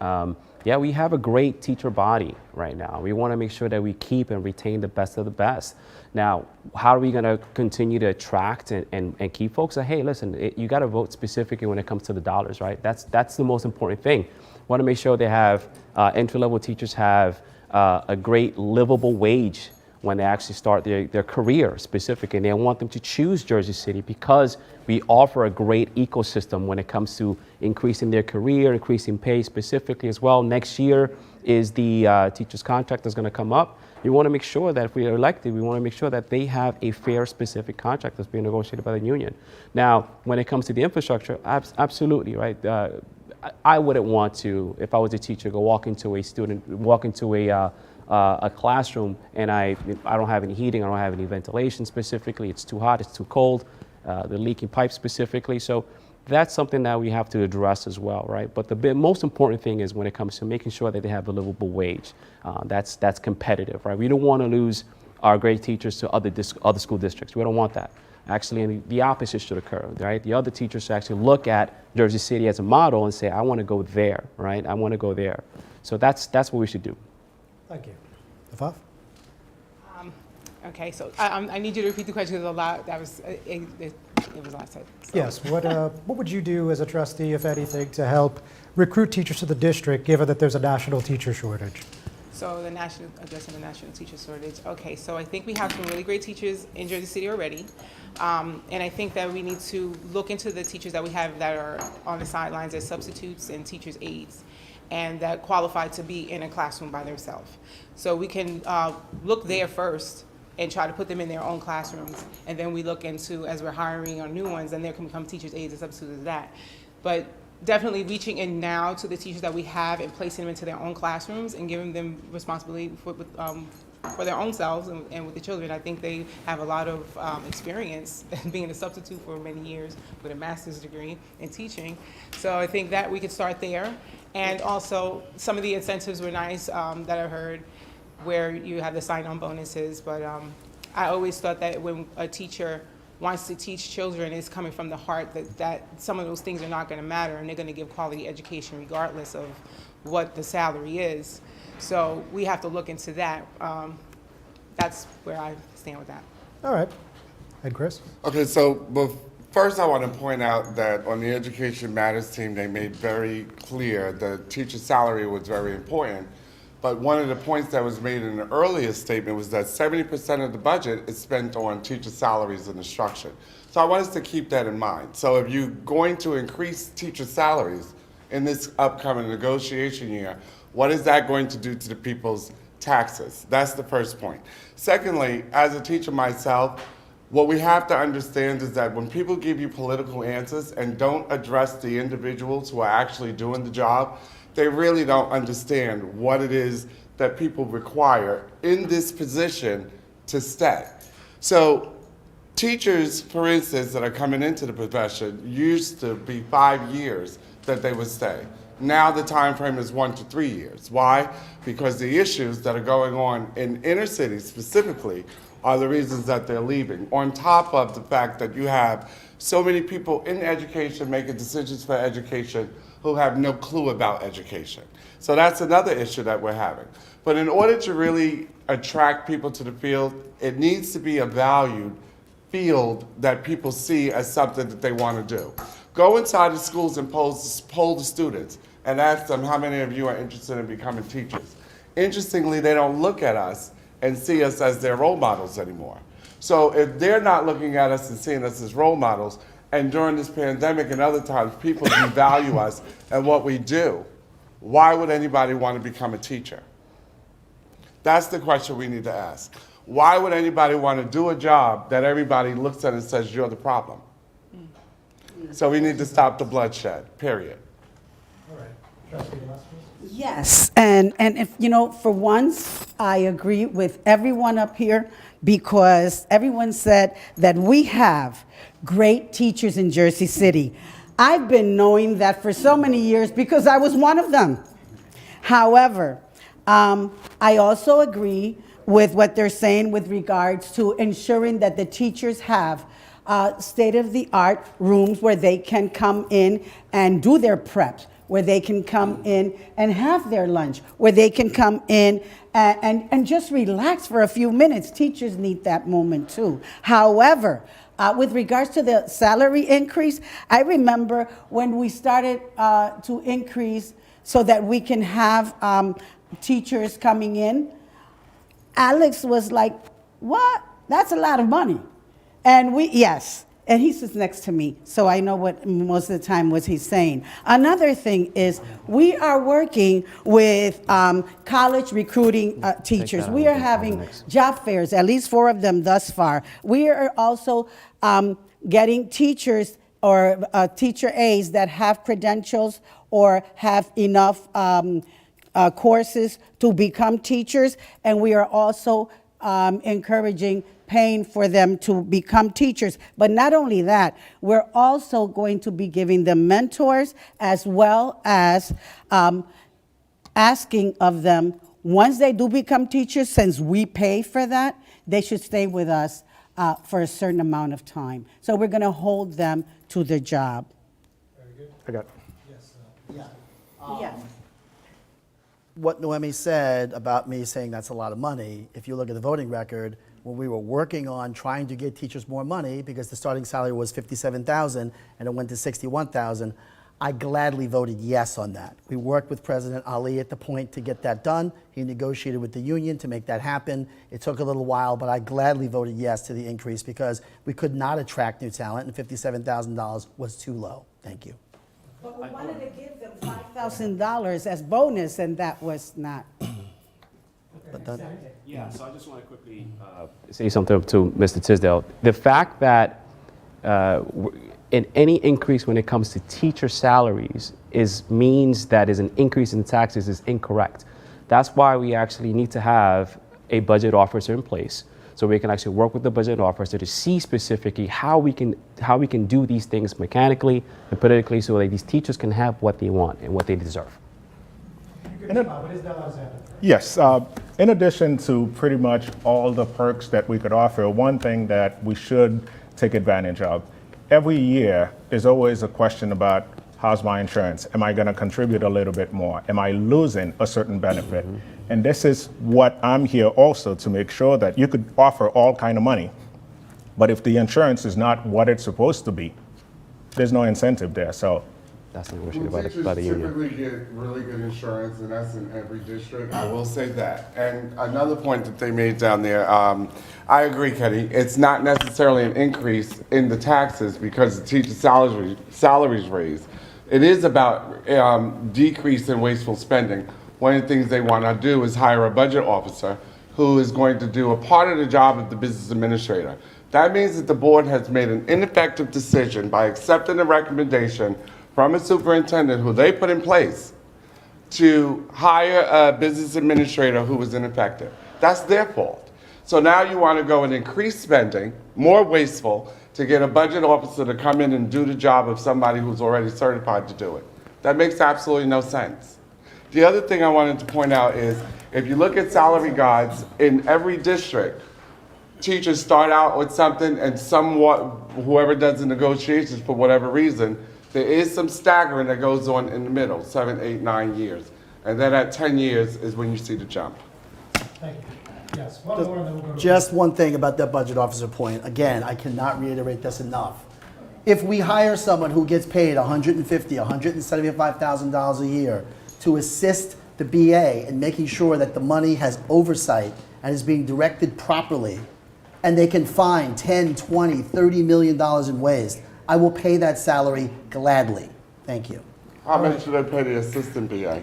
Yeah, we have a great teacher body right now. We want to make sure that we keep and retain the best of the best. Now, how are we going to continue to attract and keep folks? Hey, listen, you got to vote specifically when it comes to the dollars, right? That's the most important thing. Want to make sure they have entry-level teachers have a great livable wage when they actually start their career specifically. And they want them to choose Jersey City because we offer a great ecosystem when it comes to increasing their career, increasing pay specifically as well. Next year is the teacher's contract that's going to come up. We want to make sure that if we are elected, we want to make sure that they have a fair, specific contract that's being negotiated by the union. Now, when it comes to the infrastructure, absolutely, right? I wouldn't want to, if I was a teacher, walk into a classroom and I don't have any heating, I don't have any ventilation specifically, it's too hot, it's too cold, the leaking pipes specifically. So that's something that we have to address as well, right? But the most important thing is when it comes to making sure that they have a livable wage. That's competitive, right? We don't want to lose our great teachers to other school districts. We don't want that. Actually, the opposite should occur, right? The other teachers should actually look at Jersey City as a model and say, I want to go there, right? I want to go there. So that's what we should do. Thank you. Afaf? Okay, so I need you to repeat the question because a lot, that was, it was a lot said. So. Yes. What would you do as a trustee, if anything, to help recruit teachers to the district, given that there's a national teacher shortage? So addressing the national teacher shortage. Okay, so I think we have some really great teachers in Jersey City already. And I think that we need to look into the teachers that we have that are on the sidelines as substitutes and teachers' aides, and that qualify to be in a classroom by themselves. So we can look there first and try to put them in their own classrooms. And then we look into, as we're hiring our new ones, and they can become teachers' aides and substitutes of that. But definitely reaching in now to the teachers that we have and placing them into their own classrooms and giving them responsibility for their own selves and with the children. I think they have a lot of experience being a substitute for many years with a master's degree in teaching. So I think that we could start there. And also, some of the incentives were nice that I heard, where you have the sign-on bonuses. But I always thought that when a teacher wants to teach children, it's coming from the heart, that some of those things are not going to matter, and they're going to give quality education regardless of what the salary is. So we have to look into that. That's where I stand with that. All right. And Chris? Okay, so first I want to point out that on the Education Matters team, they made very clear the teacher salary was very important. But one of the points that was made in the earlier statement was that 70% of the budget is spent on teacher salaries and instruction. So I want us to keep that in mind. So if you're going to increase teacher salaries in this upcoming negotiation year, what is that going to do to the people's taxes? That's the first point. Secondly, as a teacher myself, what we have to understand is that when people give you political answers and don't address the individuals who are actually doing the job, they really don't understand what it is that people require in this position to stay. So teachers, for instance, that are coming into the profession used to be 5 years that they would stay. Now the time frame is 1 to 3 years. Why? Because the issues that are going on in inner cities specifically are the reasons that they're leaving. On top of the fact that you have so many people in education making decisions for education who have no clue about education. So that's another issue that we're having. But in order to really attract people to the field, it needs to be a valued field that people see as something that they want to do. Go inside the schools and poll the students and ask them how many of you are interested in becoming teachers. Interestingly, they don't look at us and see us as their role models anymore. So if they're not looking at us and seeing us as role models, and during this pandemic and other times, people devalue us and what we do, why would anybody want to become a teacher? That's the question we need to ask. Why would anybody want to do a job that everybody looks at and says, you're the problem? So we need to stop the bloodshed, period. All right. Trustee Velasquez? Yes, and if, for once, I agree with everyone up here, because everyone said that we have great teachers in Jersey City. I've been knowing that for so many years because I was one of them. However, I also agree with what they're saying with regards to ensuring that the teachers have state-of-the-art rooms where they can come in and do their preps, where they can come in and have their lunch, where they can come in and just relax for a few minutes. Teachers need that moment too. However, with regards to the salary increase, I remember when we started to increase so that we can have teachers coming in, Alex was like, what? That's a lot of money. And yes, and he sits next to me, so I know what most of the time what he's saying. Another thing is we are working with college recruiting teachers. We are having job fairs, at least 4 of them thus far. We are also getting teachers or teacher aides that have credentials or have enough courses to become teachers, and we are also encouraging paying for them to become teachers. But not only that, we're also going to be giving them mentors as well as asking of them, once they do become teachers, since we pay for that, they should stay with us for a certain amount of time. So we're going to hold them to their job. I got Yes. What Noemi said about me saying that's a lot of money, if you look at the voting record, when we were working on trying to get teachers more money because the starting salary was $57,000 and it went to $61,000, I gladly voted yes on that. We worked with President Ali at the point to get that done. He negotiated with the union to make that happen. It took a little while, but I gladly voted yes to the increase because we could not attract new talent and $57,000 was too low. Thank you. But we wanted to give them $5,000 as bonus, and that was not. Yeah, so I just want to quickly say something to Mr. Tisdale. The fact that in any increase when it comes to teacher salaries means that is an increase in taxes is incorrect. That's why we actually need to have a budget officer in place, so we can actually work with the budget officer to see specifically how we can do these things mechanically and politically so that these teachers can have what they want and what they deserve. Yes. In addition to pretty much all the perks that we could offer, one thing that we should take advantage of, every year there's always a question about how's my insurance? Am I going to contribute a little bit more? Am I losing a certain benefit? And this is what I'm here also to make sure that you could offer all kind of money. But if the insurance is not what it's supposed to be, there's no incentive there. So that's negotiated by the union. Typically get really good insurance, and that's in every district. I will say that. And another point that they made down there, I agree, Kenny. It's not necessarily an increase in the taxes because the teacher salaries raised. It is about decrease in wasteful spending. One of the things they want to do is hire a budget officer who is going to do a part of the job of the business administrator. That means that the board has made an ineffective decision by accepting a recommendation from a superintendent who they put in place to hire a business administrator who was ineffective. That's their fault. So now you want to go and increase spending, more wasteful, to get a budget officer to come in and do the job of somebody who's already certified to do it. That makes absolutely no sense. The other thing I wanted to point out is, if you look at salary guides in every district, teachers start out with something and whoever does the negotiations for whatever reason, there is some staggering that goes on in the middle, 7, 8, 9 years. And then at 10 years is when you see the jump. Thank you. Yes, one more and then we'll go to Just one thing about that budget officer point. Again, I cannot reiterate this enough. If we hire someone who gets paid $150,000, $175,000 a year to assist the BA in making sure that the money has oversight and is being directed properly, and they can find 10, 20, $30 million in waste, I will pay that salary gladly. Thank you. How much should I pay the assistant BA?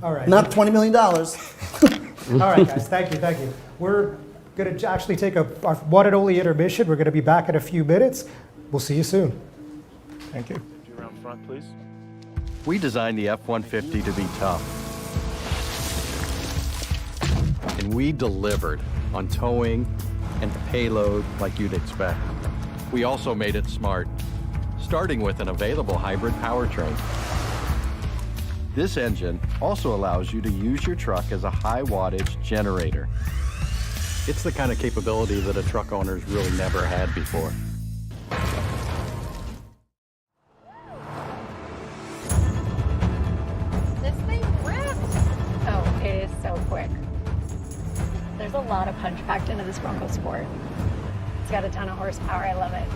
All right. Not $20 million. All right, guys, thank you, thank you. We're going to actually take our one and only intermission. We're going to be back in a few minutes. We'll see you soon. thank you. Around front, please. We designed the F-150 to be tough. And we delivered on towing and payload like you'd expect. We also made it smart, starting with an available hybrid powertrain. This engine also allows you to use your truck as a high wattage generator. It's the kind of capability that a truck owner's really never had before. This thing rips! Oh, it is so quick. There's a lot of punch packed into this Bronco Sport. It's got a ton of horsepower, I love it.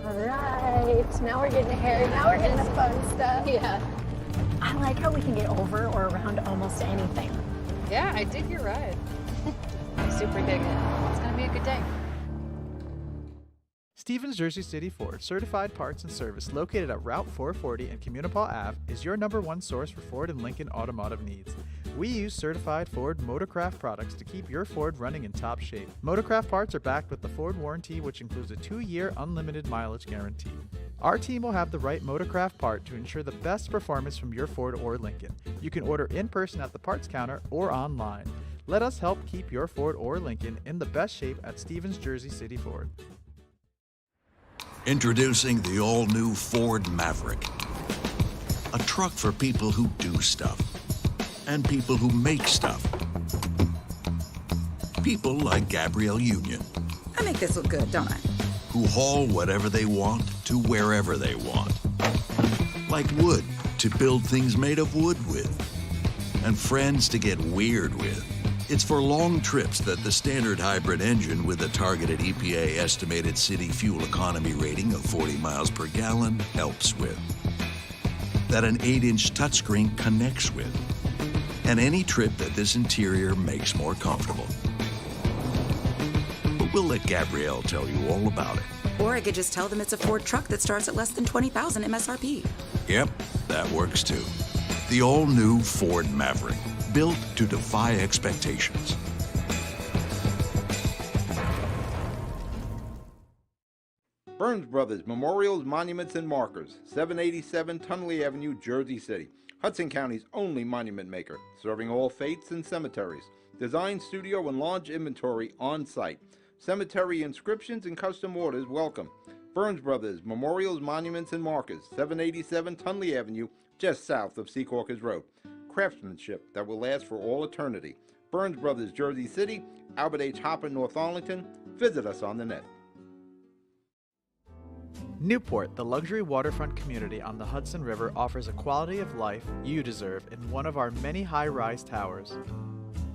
All right, now we're getting hairy, now we're getting the fun stuff. Yeah. I like how we can get over or around almost anything. Yeah, I dig your ride. I super dig it. It's gonna be a good day. Stevens Jersey City Ford Certified Parts and Service, located at Route 440 and Communipaw Ave, is your #1 source for Ford and Lincoln automotive needs. We use certified Ford Motorcraft products to keep your Ford running in top shape. Motorcraft parts are backed with the Ford warranty, which includes a 2-year unlimited mileage guarantee. Our team will have the right Motorcraft part to ensure the best performance from your Ford or Lincoln. You can order in person at the parts counter or online. Let us help keep your Ford or Lincoln in the best shape at Stevens Jersey City Ford. Introducing the all-new Ford Maverick. A truck for people who do stuff. And people who make stuff. People like Gabrielle Union. I make this look good, don't I? Who haul whatever they want to wherever they want. Like wood to build things made of wood with. And friends to get weird with. It's for long trips that the standard hybrid engine with a targeted EPA estimated city fuel economy rating of 40 miles per gallon helps with. That an 8-inch touchscreen connects with. And any trip that this interior makes more comfortable. But we'll let Gabrielle tell you all about it. Or I could just tell them it's a Ford truck that starts at less than $20,000 MSRP. Yep, that works too. The all-new Ford Maverick. Built to defy expectations. Burns Brothers Memorials, Monuments, and Markers, 787 Tunley Avenue, Jersey City. Hudson County's only monument maker, serving all faiths and cemeteries. Design studio and large inventory on site. Cemetery inscriptions and custom orders welcome. Burns Brothers Memorials, Monuments, and Markers, 787 Tunley Avenue, just south of Secaucus Road. Craftsmanship that will last for all eternity. Burns Brothers, Jersey City, Albert H. Hopper, North Arlington. Visit us on the net. Newport, the luxury waterfront community on the Hudson River, offers a quality of life you deserve in one of our many high-rise towers.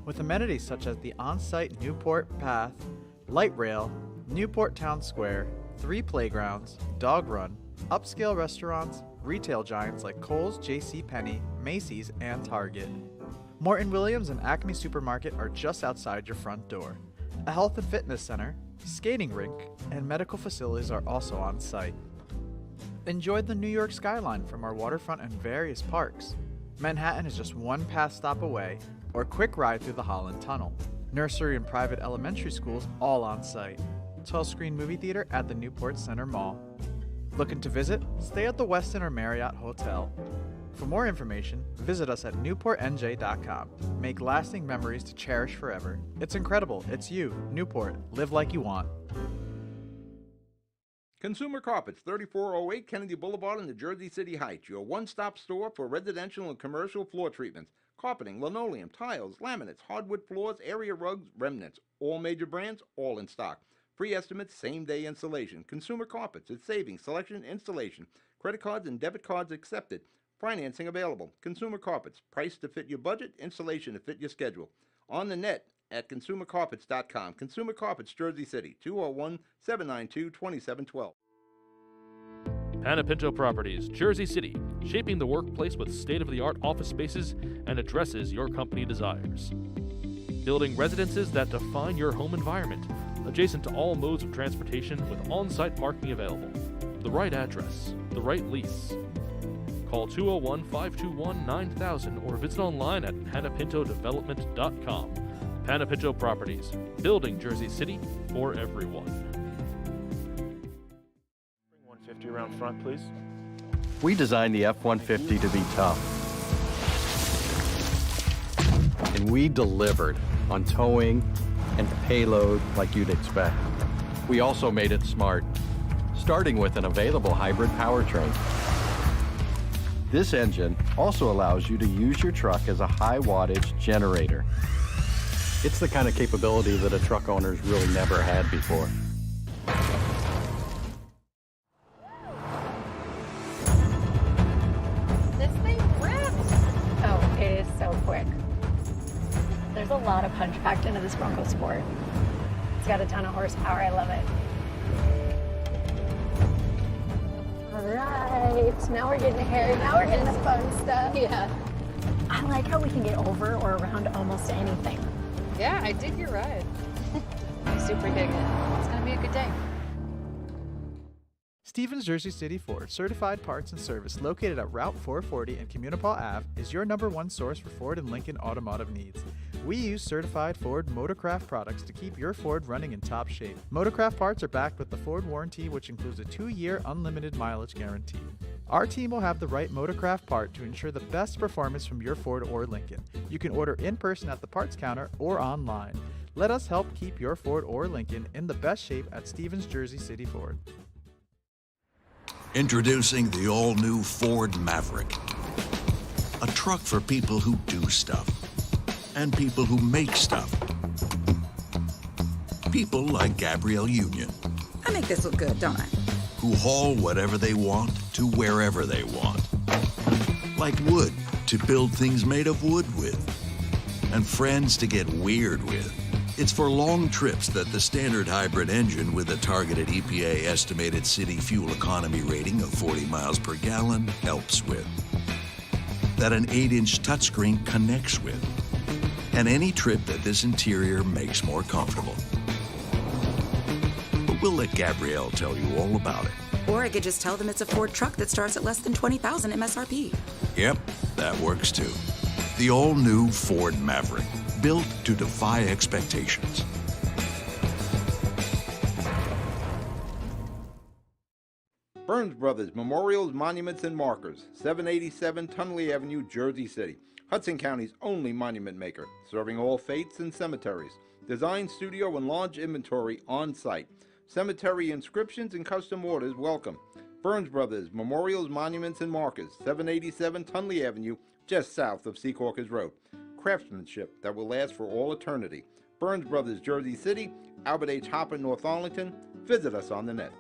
With amenities such as the on-site Newport Path, light rail, Newport Town Square, 3 playgrounds, dog run, upscale restaurants, retail giants like Kohl's, JCPenney, Macy's, and Target. Morton Williams and Acme Supermarket are just outside your front door. A health and fitness center, skating rink, and medical facilities are also on site. Enjoy the New York skyline from our waterfront and various parks. Manhattan is just one pass stop away, or quick ride through the Holland Tunnel. Nursery and private elementary schools all on site. 12-screen movie theater at the Newport Center Mall. Looking to visit? Stay at the Westin or Marriott Hotel. For more information, visit us at newportnj.com. Make lasting memories to cherish forever. It's incredible. It's you, Newport. Live like you want. Consumer Carpets, 3408 Kennedy Boulevard in the Jersey City Heights. Your one-stop store for residential and commercial floor treatments. Carpeting, linoleum, tiles, laminates, hardwood floors, area rugs, remnants. All major brands, all in stock. Free estimates, same-day installation. Consumer Carpets, it's savings, selection, installation. Credit cards and debit cards accepted. Financing available. Consumer Carpets, price to fit your budget, installation to fit your schedule. On the net at consumercarpets.com. Consumer Carpets, Jersey City, 201-792-2712. Panapinto Properties, Jersey City, shaping the workplace with state-of-the-art office spaces and addresses your company desires. Building residences that define your home environment, adjacent to all modes of transportation with on-site parking available. The right address, the right lease. Call 201-521-9000 or visit online at panapintodevelopment.com. Panapinto Properties, building Jersey City for everyone. Bring 150 around front, please. We designed the F-150 to be tough. And we delivered on towing and payload like you'd expect. We also made it smart, starting with an available hybrid powertrain. This engine also allows you to use your truck as a high wattage generator. It's the kind of capability that a truck owner's really never had before. This thing rips! Oh, it is so quick. There's a lot of punch packed into this Bronco Sport. It's got a ton of horsepower. I love it. All right, now we're getting hairy. Now we're getting the fun stuff. Yeah. I like how we can get over or around almost anything. Yeah, I dig your ride. Super dig it. It's gonna be a good day. Stevens Jersey City Ford Certified Parts and Service, located at Route 440 and Communipaw Ave, is your #1 source for Ford and Lincoln automotive needs. We use certified Ford Motorcraft products to keep your Ford running in top shape. Motorcraft parts are backed with the Ford warranty, which includes a 2-year unlimited mileage guarantee. Our team will have the right Motorcraft part to ensure the best performance from your Ford or Lincoln. You can order in person at the parts counter or online. Let us help keep your Ford or Lincoln in the best shape at Stevens Jersey City Ford. Introducing the all-new Ford Maverick. A truck for people who do stuff. And people who make stuff. People like Gabrielle Union. I make this look good, don't I? Who haul whatever they want to wherever they want. Like wood to build things made of wood with. And friends to get weird with. It's for long trips that the standard hybrid engine with a targeted EPA estimated city fuel economy rating of 40 miles per gallon helps with. That an 8-inch touchscreen connects with. And any trip that this interior makes more comfortable. But we'll let Gabrielle tell you all about it. Or I could just tell them it's a Ford truck that starts at less than $20,000 MSRP. Yep, that works too. The all-new Ford Maverick. Built to defy expectations. Burns Brothers Memorials, Monuments, and Markers, 787 Tunley Avenue, Jersey City. Hudson County's only monument maker, serving all faiths and cemeteries. Design, studio, and large inventory on site. Cemetery inscriptions and custom orders welcome. Burns Brothers Memorials, Monuments, and Markers, 787 Tunley Avenue, just south of Secaucus Road. Craftsmanship that will last for all eternity. Burns Brothers, Jersey City, Albert H. Hopper, North Arlington. Visit us on the net.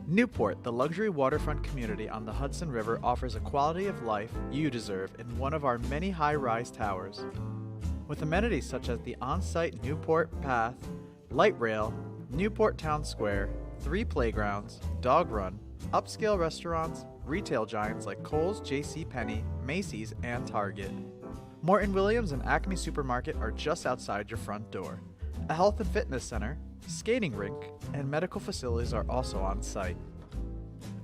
Newport, the luxury waterfront community on the Hudson River, offers a quality of life you deserve in one of our many high-rise towers. With amenities such as the on-site Newport Path, light rail, Newport Town Square, 3 playgrounds, dog run, upscale restaurants, retail giants like Kohl's, JCPenney, Macy's, and Target. Morton Williams and Acme Supermarket are just outside your front door. A health and fitness center, skating rink, and medical facilities are also on site.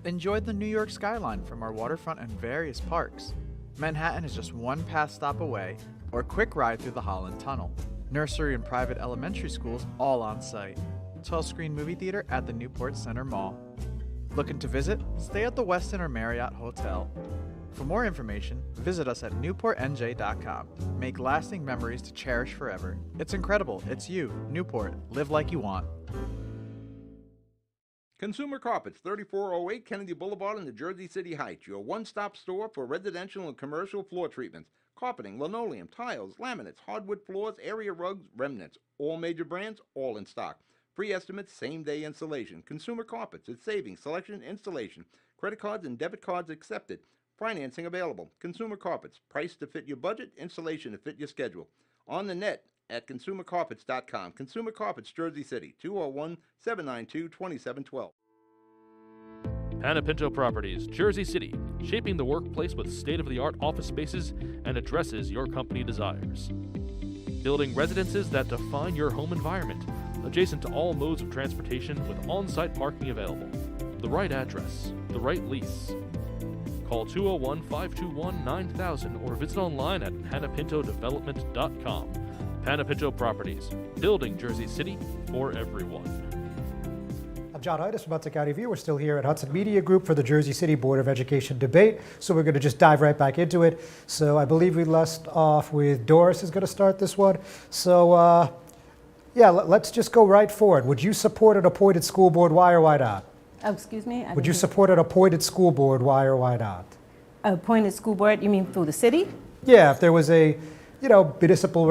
Enjoy the New York skyline from our waterfront and various parks. Manhattan is just one pass stop away, or a quick ride through the Holland Tunnel. Nursery and private elementary schools all on site. 12-screen movie theater at the Newport Center Mall. Looking to visit? Stay at the Westin or Marriott Hotel. For more information, visit us at newportnj.com. Make lasting memories to cherish forever. It's incredible. It's you, Newport. Live like you want. Consumer Carpets, 3408 Kennedy Boulevard in the Jersey City Heights. Your one-stop store for residential and commercial floor treatments. Carpeting, linoleum, tiles, laminates, hardwood floors, area rugs, remnants. All major brands, all in stock. Free estimates, same-day installation. Consumer Carpets, it's savings, selection, installation. Credit cards and debit cards accepted. Financing available. Consumer Carpets, price to fit your budget, installation to fit your schedule. On the net at consumercarpets.com. Consumer Carpets, Jersey City, 201-792-2712. Panapinto Properties, Jersey City, shaping the workplace with state-of-the-art office spaces and addresses your company desires. Building residences that define your home environment, adjacent to all modes of transportation with on-site parking available. The right address, the right lease. Call 201-521-9000 or visit online at panapintodevelopment.com. Panapinto Properties, building Jersey City for everyone. I'm John Itis from Hudson County View. We're still here at Hudson Media Group for the Jersey City Board of Education debate. So we're going to just dive right back into it. So I believe we left off with Doris is going to start this one. So yeah, let's just go right forward. Would you support an appointed school board? Why or why not? Oh, excuse me? Would you support an appointed school board? Why or why not? Appointed school board, you mean through the city? Yeah, if there was a, municipal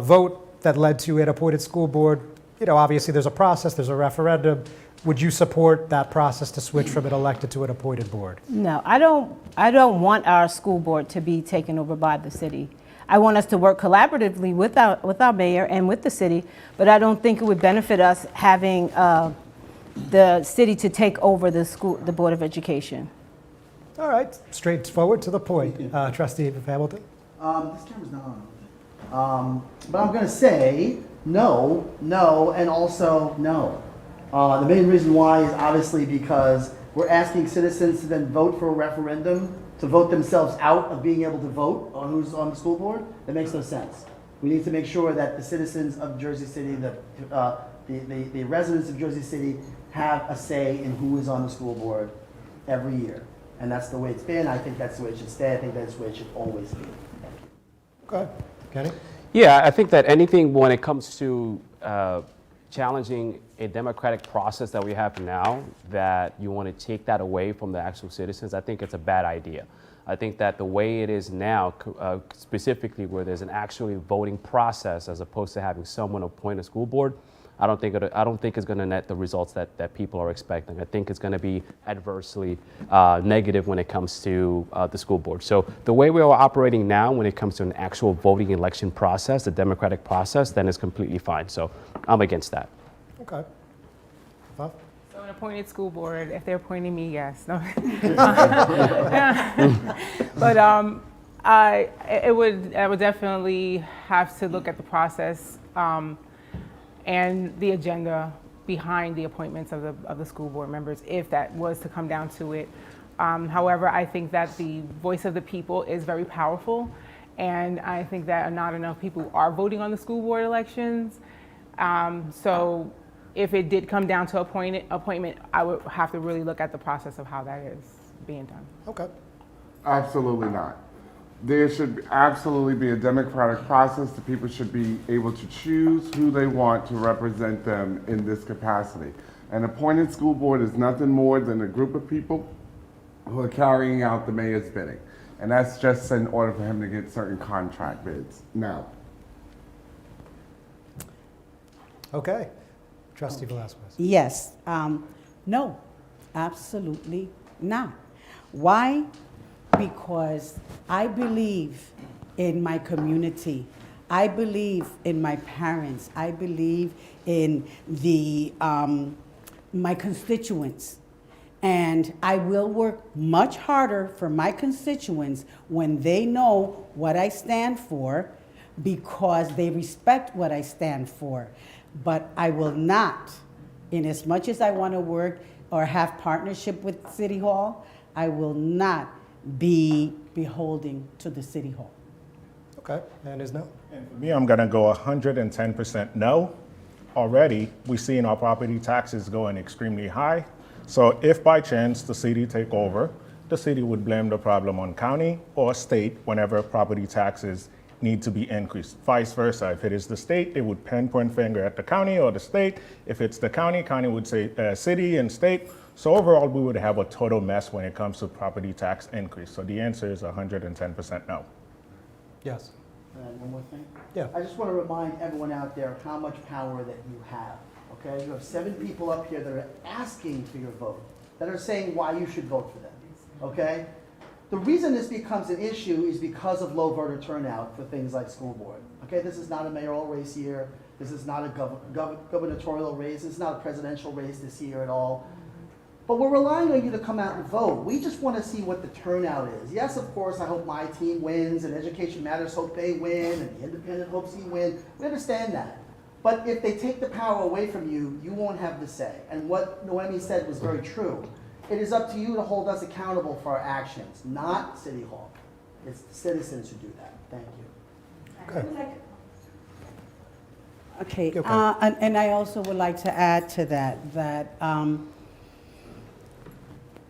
vote that led to an appointed school board, obviously there's a process, there's a referendum. Would you support that process to switch from an elected to an appointed board? No, I don't want our school board to be taken over by the city. I want us to work collaboratively with our mayor and with the city, but I don't think it would benefit us having the city to take over the Board of Education. All right, straightforward to the point. Trustee Hamilton? This camera's not on. But I'm going to say no, no, and also no. The main reason why is obviously because we're asking citizens to then vote for a referendum, to vote themselves out of being able to vote on who's on the school board. That makes no sense. We need to make sure that the citizens of Jersey City, the residents of Jersey City have a say in who is on the school board every year. And that's the way it's been. I think that's the way it should stay. I think that's the way it should always be. Okay. Kenny? Yeah, I think that anything when it comes to challenging a democratic process that we have now, that you want to take that away from the actual citizens, I think it's a bad idea. I think that the way it is now, specifically where there's an actually voting process as opposed to having someone appoint a school board, I don't think it's going to net the results that people are expecting. I think it's going to be adversely negative when it comes to the school board. So the way we are operating now when it comes to an actual voting election process, the democratic process, then it's completely fine. So I'm against that. Okay. Huh? So an appointed school board, if they're appointing me, yes. No. But I would definitely have to look at the process and the agenda behind the appointments of the school board members, if that was to come down to it. However, I think that the voice of the people is very powerful, and I think that not enough people are voting on the school board elections. So if it did come down to appointment, I would have to really look at the process of how that is being done. Okay. Absolutely not. There should absolutely be a democratic process. The people should be able to choose who they want to represent them in this capacity. An appointed school board is nothing more than a group of people who are carrying out the mayor's bidding. And that's just in order for him to get certain contract bids. Now. Okay. Trustee Velasquez? Yes. No, absolutely not. Why? Because I believe in my community. I believe in my parents. I believe in my constituents. And I will work much harder for my constituents when they know what I stand for, because they respect what I stand for. But I will not, in as much as I want to work or have partnership with City Hall, I will not be beholden to the City Hall. Okay, and is no? And for me, I'm going to go 110% no. Already, we're seeing our property taxes going extremely high. So if by chance the city take over, the city would blame the problem on county or state whenever property taxes need to be increased. Vice versa, if it is the state, they would point finger at the county or the state. If it's the county would say city and state. So overall, we would have a total mess when it comes to property tax increase. So the answer is 110% no. Yes. And one more thing. Yeah. I just want to remind everyone out there how much power that you have. Okay, you have 7 people up here that are asking for your vote, that are saying why you should vote for them. Okay. The reason this becomes an issue is because of low voter turnout for things like school board. Okay, this is not a mayoral race year. This is not a gubernatorial race. This is not a presidential race this year at all. But we're relying on you to come out and vote. We just want to see what the turnout is. Yes, of course, I hope my team wins, and Education Matters hope they win, and the Independent hopes he wins. We understand that. But if they take the power away from you, you won't have the say. And what Noemi said was very true. It is up to you to hold us accountable for our actions, not City Hall. It's the citizens who do that. Thank you. Okay, and I also would like to add to that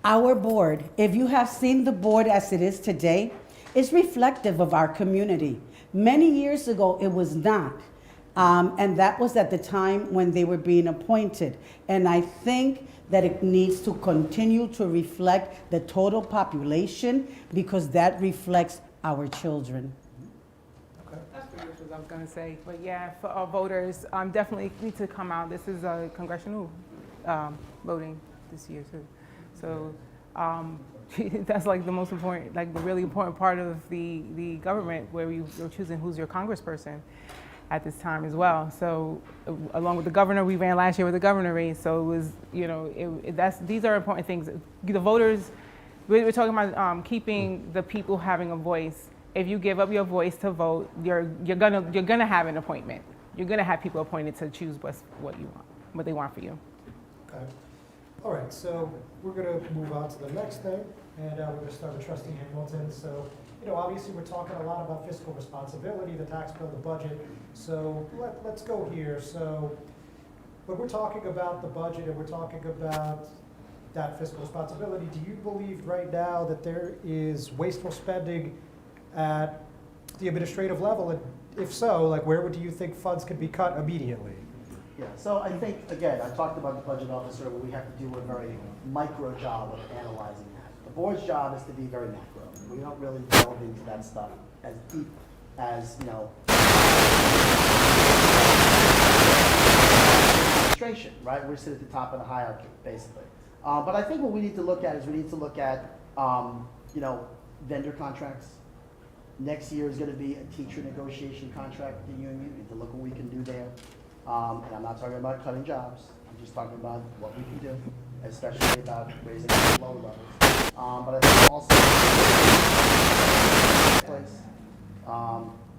our board, if you have seen the board as it is today, is reflective of our community. Many years ago, it was not. And that was at the time when they were being appointed. And I think that it needs to continue to reflect the total population, because that reflects our children. That's pretty much what I was going to say. But yeah, for our voters, definitely need to come out. This is a congressional voting this year too. So that's like the most important, like the really important part of the government, where you're choosing who's your congressperson at this time as well. So along with the governor, we ran last year with the governor race. So it was, these are important things. The voters We're talking about keeping the people having a voice. If you give up your voice to vote, you're gonna have an appointment. You're gonna have people appointed to choose what you want, what they want for you. Okay. All right, so we're gonna move on to the next thing, and we're gonna start with Trustee Hamilton. So, obviously we're talking a lot about fiscal responsibility, the tax bill, the budget. So let's go here. So when we're talking about the budget and we're talking about that fiscal responsibility, do you believe right now that there is wasteful spending at the administrative level? And if so, where do you think funds could be cut immediately? Yeah, so I think, again, I talked about the budget officer, where we have to do a very micro job of analyzing that. The board's job is to be very macro. We don't really delve into that stuff as deep as, administration, right? We sit at the top of the hierarchy, basically. But I think what we need to look at is vendor contracts. Next year is going to be a teacher negotiation contract with the union. We need to look what we can do there. And I'm not talking about cutting jobs. I'm just talking about what we can do, especially about raising the lower levels. But I think also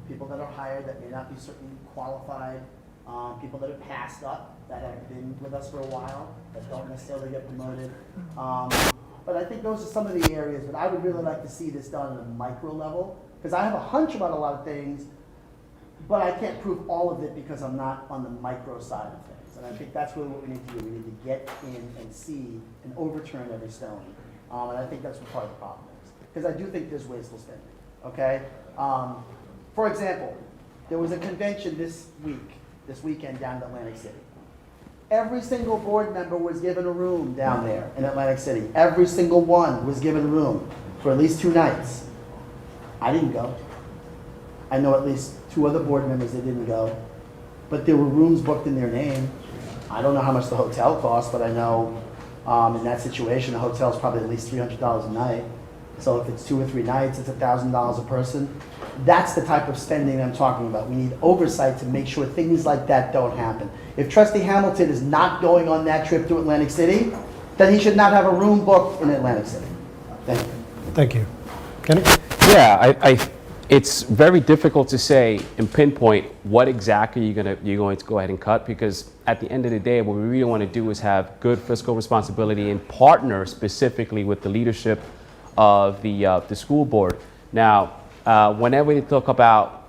people that are hired that may not be certainly qualified, people that have passed up, that have been with us for a while, that don't necessarily get promoted. But I think those are some of the areas that I would really like to see this done at a micro level, because I have a hunch about a lot of things, but I can't prove all of it because I'm not on the micro side of things. And I think that's really what we need to do. We need to get in and see and overturn every stone. And I think that's what part of the problem is. Because I do think there's wasteful spending, okay? For example, there was a convention this weekend down in Atlantic City. Every single board member was given a room down there in Atlantic City. Every single one was given a room for at least 2 nights. I didn't go. I know at least 2 other board members that didn't go. But there were rooms booked in their name. I don't know how much the hotel cost, but I know in that situation, the hotel's probably at least $300 a night. So if it's 2 or 3 nights, it's $1,000 a person. That's the type of spending I'm talking about. We need oversight to make sure things like that don't happen. If Trustee Hamilton is not going on that trip to Atlantic City, then he should not have a room booked in Atlantic City. Thank you. Thank you. Kenny? Yeah, it's very difficult to say and pinpoint what exactly you're going to go ahead and cut, because at the end of the day, what we really want to do is have good fiscal responsibility and partner specifically with the leadership of the school board. Now, whenever we talk about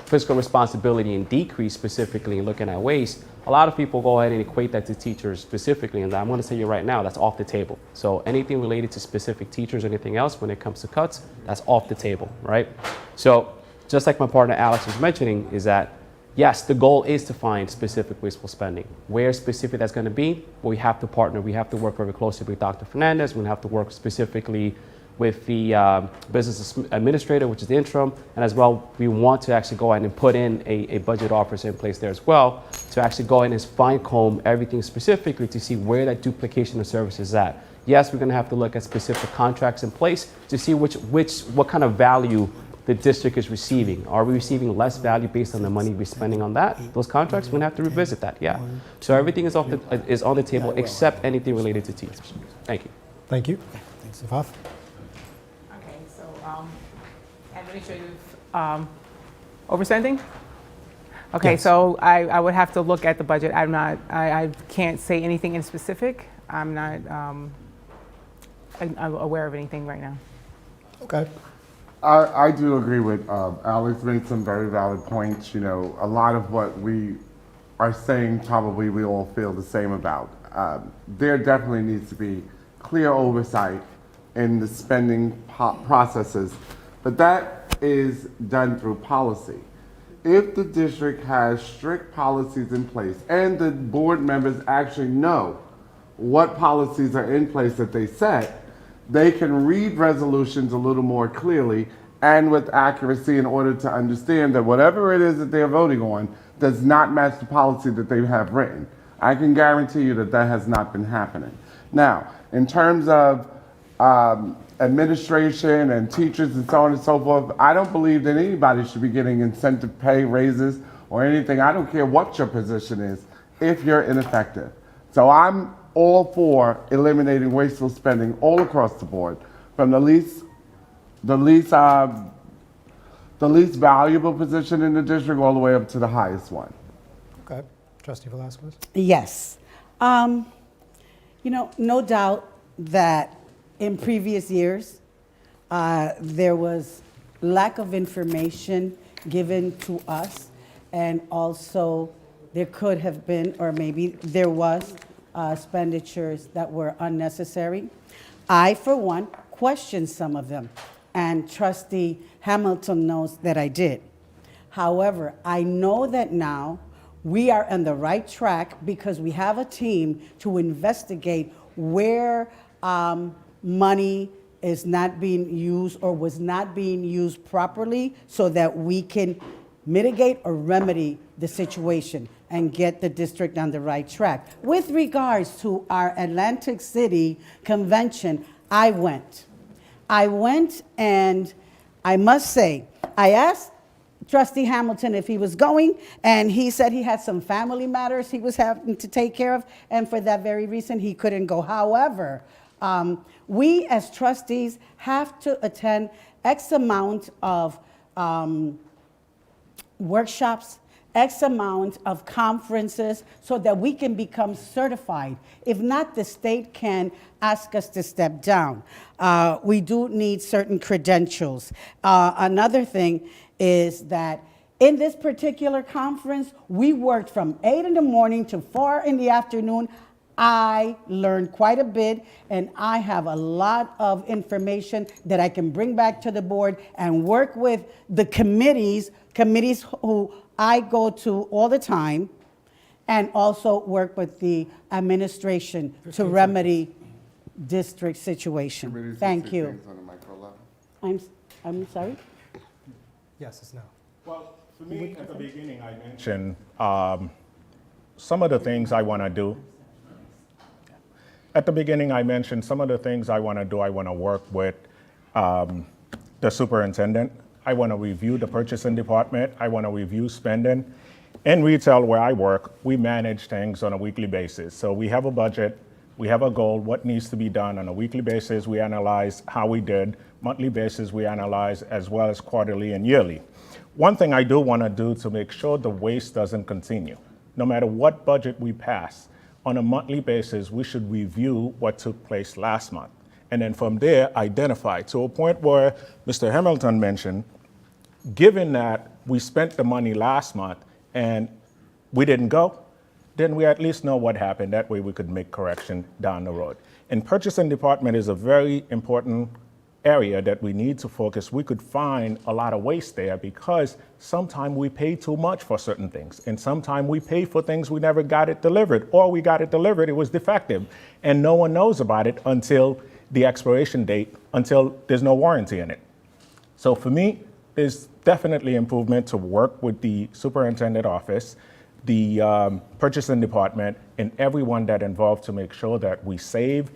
fiscal responsibility and decrease specifically and looking at waste, a lot of people go ahead and equate that to teachers specifically, and I'm going to tell you right now, that's off the table. So anything related to specific teachers or anything else when it comes to cuts, that's off the table, right? So just like my partner Alex was mentioning, is that yes, the goal is to find specific wasteful spending. Where specific that's going to be, well, we have to partner. We have to work very closely with Dr. Fernandez. We have to work specifically with the business administrator, which is the interim, and as well, we want to actually go ahead and put in a budget officer in place there as well to actually go ahead and fine comb everything specifically to see where that duplication of services is at. Yes, we're going to have to look at specific contracts in place to see what kind of value the district is receiving. Are we receiving less value based on the money we're spending on those contracts? We're going to have to revisit that, yeah. So everything is on the table except anything related to teachers. Thank you. Thank you. Thanks, Safaf. Okay, so administrative overspending? Okay, Yes. so I would have to look at the budget. I can't say anything in specific. I'm not I'm aware of anything right now. Okay. I do agree with Alex made some very valid points. A lot of what we are saying probably we all feel the same about. There definitely needs to be clear oversight in the spending processes, but that is done through policy. If the district has strict policies in place and the board members actually know what policies are in place that they set, they can read resolutions a little more clearly and with accuracy in order to understand that whatever it is that they're voting on does not match the policy that they have written. I can guarantee you that that has not been happening. Now, in terms of administration and teachers and so on and so forth, I don't believe that anybody should be getting incentive pay raises or anything. I don't care what your position is if you're ineffective. So I'm all for eliminating wasteful spending all across the board, from the least valuable position in the district all the way up to the highest one. Okay. Trustee Velasquez? Yes. No doubt that in previous years, there was lack of information given to us, and also there could have been, or maybe there was, expenditures that were unnecessary. I, for one, questioned some of them, and Trustee Hamilton knows that I did. However, I know that now we are on the right track because we have a team to investigate where money is not being used or was not being used properly so that we can mitigate or remedy the situation and get the district on the right track. With regards to our Atlantic City convention, I went and I must say, I asked Trustee Hamilton if he was going, and he said he had some family matters he was having to take care of, and for that very reason, he couldn't go. However, we as trustees have to attend X amount of workshops, X amount of conferences, so that we can become certified. If not, the state can ask us to step down. We do need certain credentials. Another thing is that in this particular conference, we worked from 8 in the morning to 4 in the afternoon. I learned quite a bit, and I have a lot of information that I can bring back to the board and work with the committees who I go to all the time, and also work with the administration to remedy district situation. Thank you. I'm sorry? Yes, it's no. Well, for me, at the beginning, I mentioned some of the things I want to do. At the beginning, I mentioned some of the things I want to do. I want to work with the superintendent. I want to review the purchasing department. I want to review spending. In retail, where I work, we manage things on a weekly basis. So we have a budget, we have a goal, what needs to be done on a weekly basis. We analyze how we did. Monthly basis, we analyze, as well as quarterly and yearly. One thing I do want to do to make sure the waste doesn't continue, no matter what budget we pass, on a monthly basis, we should review what took place last month. And then from there, identify to a point where Mr. Hamilton mentioned, given that we spent the money last month and we didn't go, then we at least know what happened. That way we could make correction down the road. And purchasing department is a very important area that we need to focus. We could find a lot of waste there because sometimes we pay too much for certain things, and sometimes we pay for things we never got it delivered, or we got it delivered, it was defective, and no one knows about it until the expiration date, until there's no warranty in it. So for me, there's definitely improvement to work with the superintendent office, the purchasing department, and everyone that involved to make sure that we save,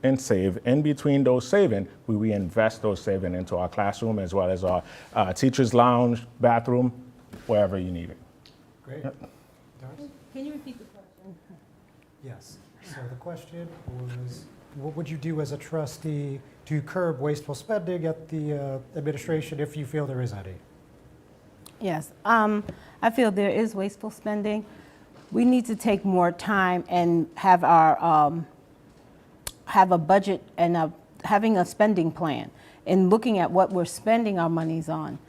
and save. In between those saving, we reinvest those saving into our classroom as well as our teacher's lounge, bathroom, wherever you need it. Great. Yep. Doris? Can you repeat the question? Yes. So the question was, what would you do as a trustee to curb wasteful spending at the administration if you feel there is any? Yes, I feel there is wasteful spending. We need to take more time and have our have a budget and having a spending plan and looking at what we're spending our monies on.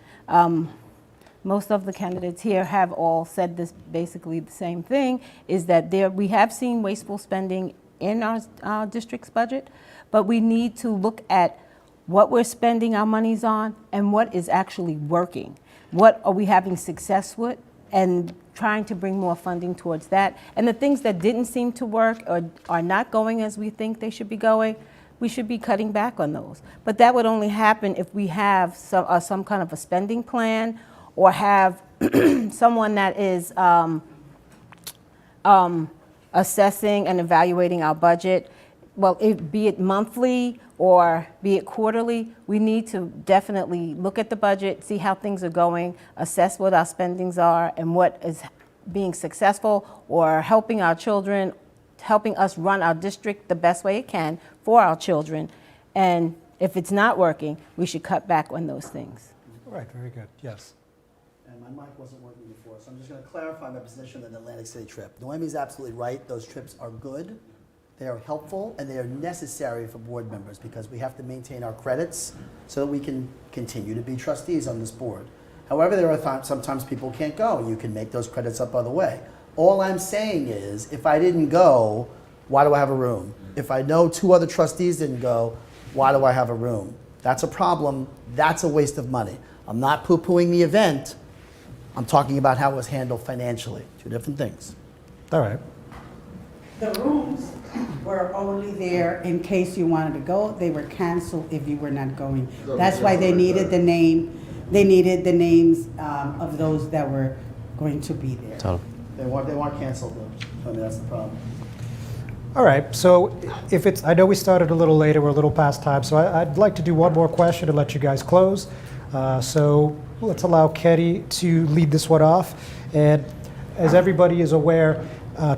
Most of the candidates here have all said this basically the same thing, is that we have seen wasteful spending in our district's budget, but we need to look at what we're spending our monies on and what is actually working. What are we having success with, and trying to bring more funding towards that. And the things that didn't seem to work or are not going as we think they should be going, we should be cutting back on those. But that would only happen if we have some kind of a spending plan, or have someone that is assessing and evaluating our budget. Well, be it monthly or be it quarterly, we need to definitely look at the budget, see how things are going, assess what our spendings are and what is being successful or helping our children helping us run our district the best way it can for our children. And if it's not working, we should cut back on those things. All right, very good. Yes. And my mic wasn't working before, so I'm just going to clarify my position on the Atlantic City trip. Noemi's absolutely right. Those trips are good. They are helpful, and they are necessary for board members because we have to maintain our credits so that we can continue to be trustees on this board. However, there are sometimes people can't go, and you can make those credits up other way. All I'm saying is, if I didn't go, why do I have a room? If I know 2 other trustees didn't go, why do I have a room? That's a problem. That's a waste of money. I'm not poo-pooing the event. I'm talking about how it was handled financially. 2 different things. All right. The rooms were only there in case you wanted to go. They were canceled if you were not going. That's why they needed the name. They needed the names of those that were going to be there. Totally. They weren't canceled, though. I mean, that's the problem. All right, so if it's, I know we started a little later, we're a little past time, so I'd like to do one more question and let you guys close. So let's allow Kenny to lead this one off. And as everybody is aware,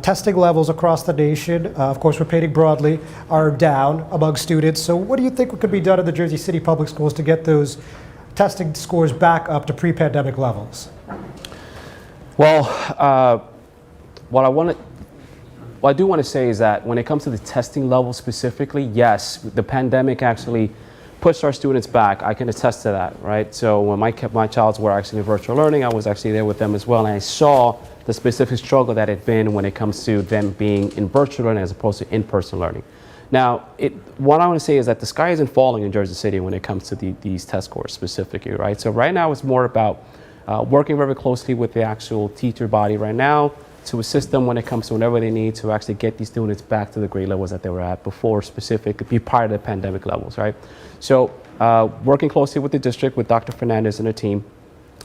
testing levels across the nation, of course we're painting broadly, are down among students. So what do you think could be done in the Jersey City Public Schools to get those testing scores back up to pre-pandemic levels? Well, what I do want to say is that when it comes to the testing level specifically, yes, the pandemic actually pushed our students back. I can attest to that, right? So when my childs were actually in virtual learning, I was actually there with them as well, and I saw the specific struggle that it had been when it comes to them being in virtual learning as opposed to in-person learning. Now, what I want to say is that the sky isn't falling in Jersey City when it comes to these test scores specifically, right? So right now it's more about working very closely with the actual teacher body right now to assist them when it comes to whenever they need to actually get these students back to the grade levels that they were at before, specifically prior to the pandemic levels, right? So working closely with the district, with Dr. Fernandez and her team,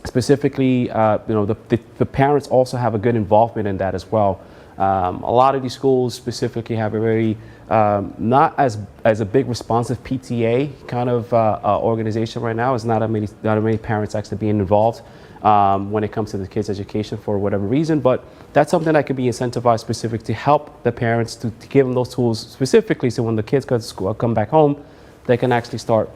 specifically, the parents also have a good involvement in that as well. A lot of these schools specifically have a very, not as a big responsive PTA kind of organization right now. It's not a many parents actually being involved when it comes to the kids' education for whatever reason, but that's something that could be incentivized specific to help the parents to give them those tools specifically so when the kids go to school, come back home, they can actually start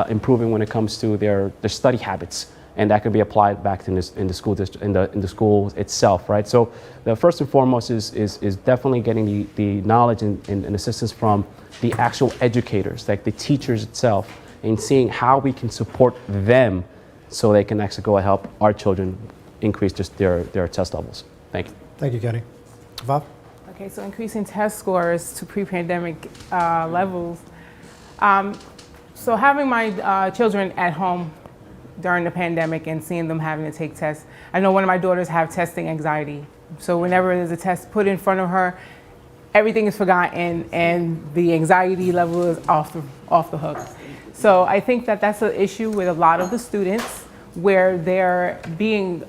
improving when it comes to their study habits. And that can be applied back in the school district, in the school itself, right? So the first and foremost is definitely getting the knowledge and assistance from the actual educators, like the teachers itself, and seeing how we can support them so they can actually go and help our children increase just their test levels. Thank you. Thank you, Kenny. Vav? Okay, so increasing test scores to pre-pandemic levels. So having my children at home during the pandemic and seeing them having to take tests. I know one of my daughters have testing anxiety. So whenever there's a test put in front of her, everything is forgotten and the anxiety level is off the hook. So I think that that's an issue with a lot of the students where they're being,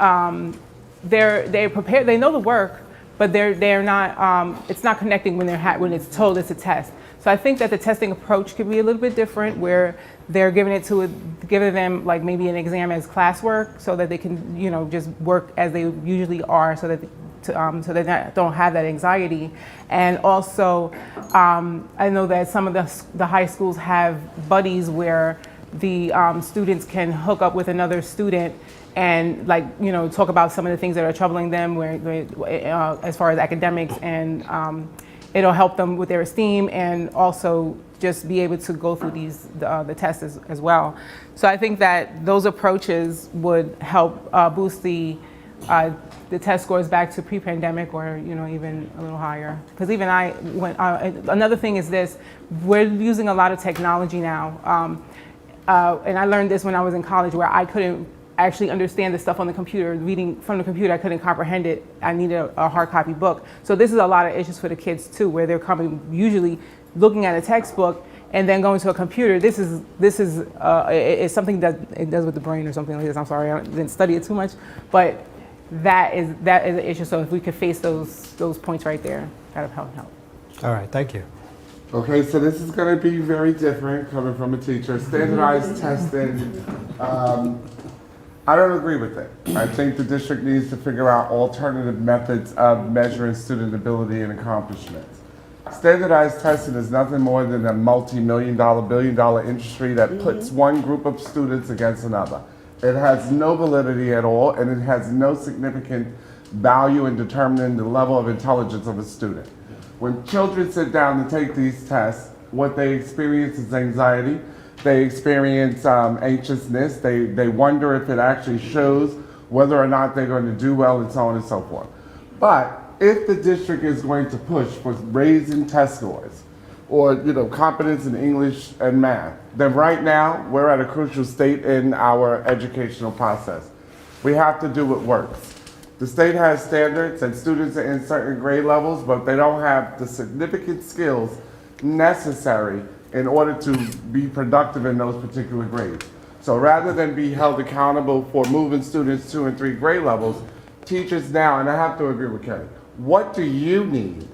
they're prepared, they know the work, but they're not, it's not connecting when it's told it's a test. So I think that the testing approach could be a little bit different where they're giving them like maybe an exam as classwork so that they can, just work as they usually are so that so they don't have that anxiety. And also, I know that some of the high schools have buddies where the students can hook up with another student and talk about some of the things that are troubling them as far as academics, and it'll help them with their esteem and also just be able to go through the tests as well. So I think that those approaches would help boost the test scores back to pre-pandemic or even a little higher. Because even another thing is this, we're using a lot of technology now. And I learned this when I was in college where I couldn't actually understand the stuff on the computer. Reading from the computer, I couldn't comprehend it. I needed a hard copy book. So this is a lot of issues for the kids too, where they're coming usually looking at a textbook and then going to a computer. This is it's something that it does with the brain or something like this. I'm sorry, I didn't study it too much, but that is an issue. So if we could face those points right there, that would help. All right, thank you. Okay, so this is going to be very different coming from a teacher. Standardized testing. I don't agree with it. I think the district needs to figure out alternative methods of measuring student ability and accomplishment. Standardized testing is nothing more than a multi-million-dollar, billion-dollar industry that puts one group of students against another. It has no validity at all, and it has no significant value in determining the level of intelligence of a student. When children sit down to take these tests, what they experience is anxiety, they experience anxiousness, they wonder if it actually shows whether or not they're going to do well, and so on and so forth. But if the district is going to push for raising test scores, or competence in English and math, then right now we're at a crucial state in our educational process. We have to do what works. The state has standards and students are in certain grade levels, but they don't have the significant skills necessary in order to be productive in those particular grades. So rather than be held accountable for moving students 2 and 3 grade levels, teachers now, and I have to agree with Kenny, what do you need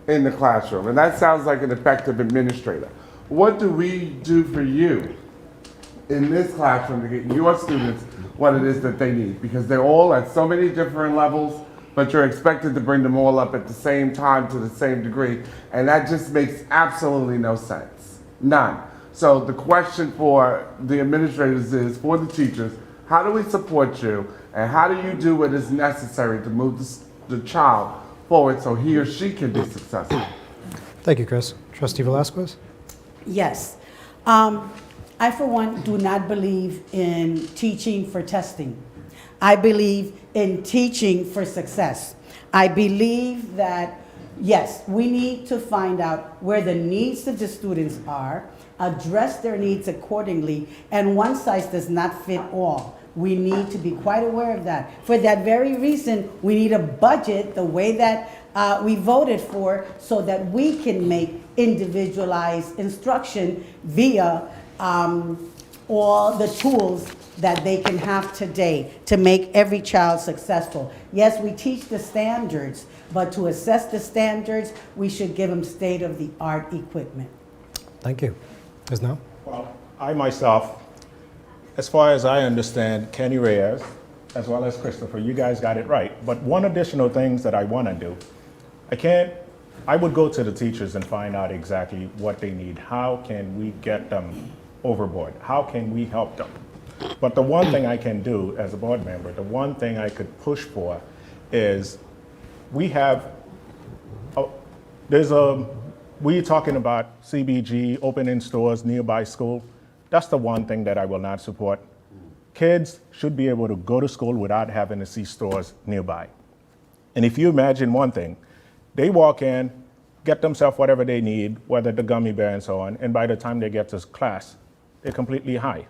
in the classroom? And that sounds like an effective administrator. What do we do for you in this classroom to get your students what it is that they need? Because they're all at so many different levels, but you're expected to bring them all up at the same time to the same degree, and that just makes absolutely no sense. None. So the question for the administrators is, for the teachers, how do we support you, and how do you do what is necessary to move the child forward so he or she can be successful? Thank you, Chris. Trustee Velasquez? Yes. I, for one, do not believe in teaching for testing. I believe in teaching for success. I believe that, yes, we need to find out where the needs of the students are, address their needs accordingly, and one size does not fit all. We need to be quite aware of that. For that very reason, we need a budget the way that we voted for, so that we can make individualized instruction via all the tools that they can have today to make every child successful. Yes, we teach the standards, but to assess the standards, we should give them state-of-the-art equipment. Thank you. Isnell? Well, I myself, as far as I understand, Kenny Reyes, as well as Christopher, you guys got it right. But one additional thing that I want to do, I would go to the teachers and find out exactly what they need. How can we get them overboard? How can we help them? But the one thing I can do as a board member, the one thing I could push for is we're talking about CBG, opening stores nearby school. That's the one thing that I will not support. Kids should be able to go to school without having to see stores nearby. And if you imagine one thing, they walk in, get themselves whatever they need, whether the gummy bear and so on, and by the time they get to class, they're completely high.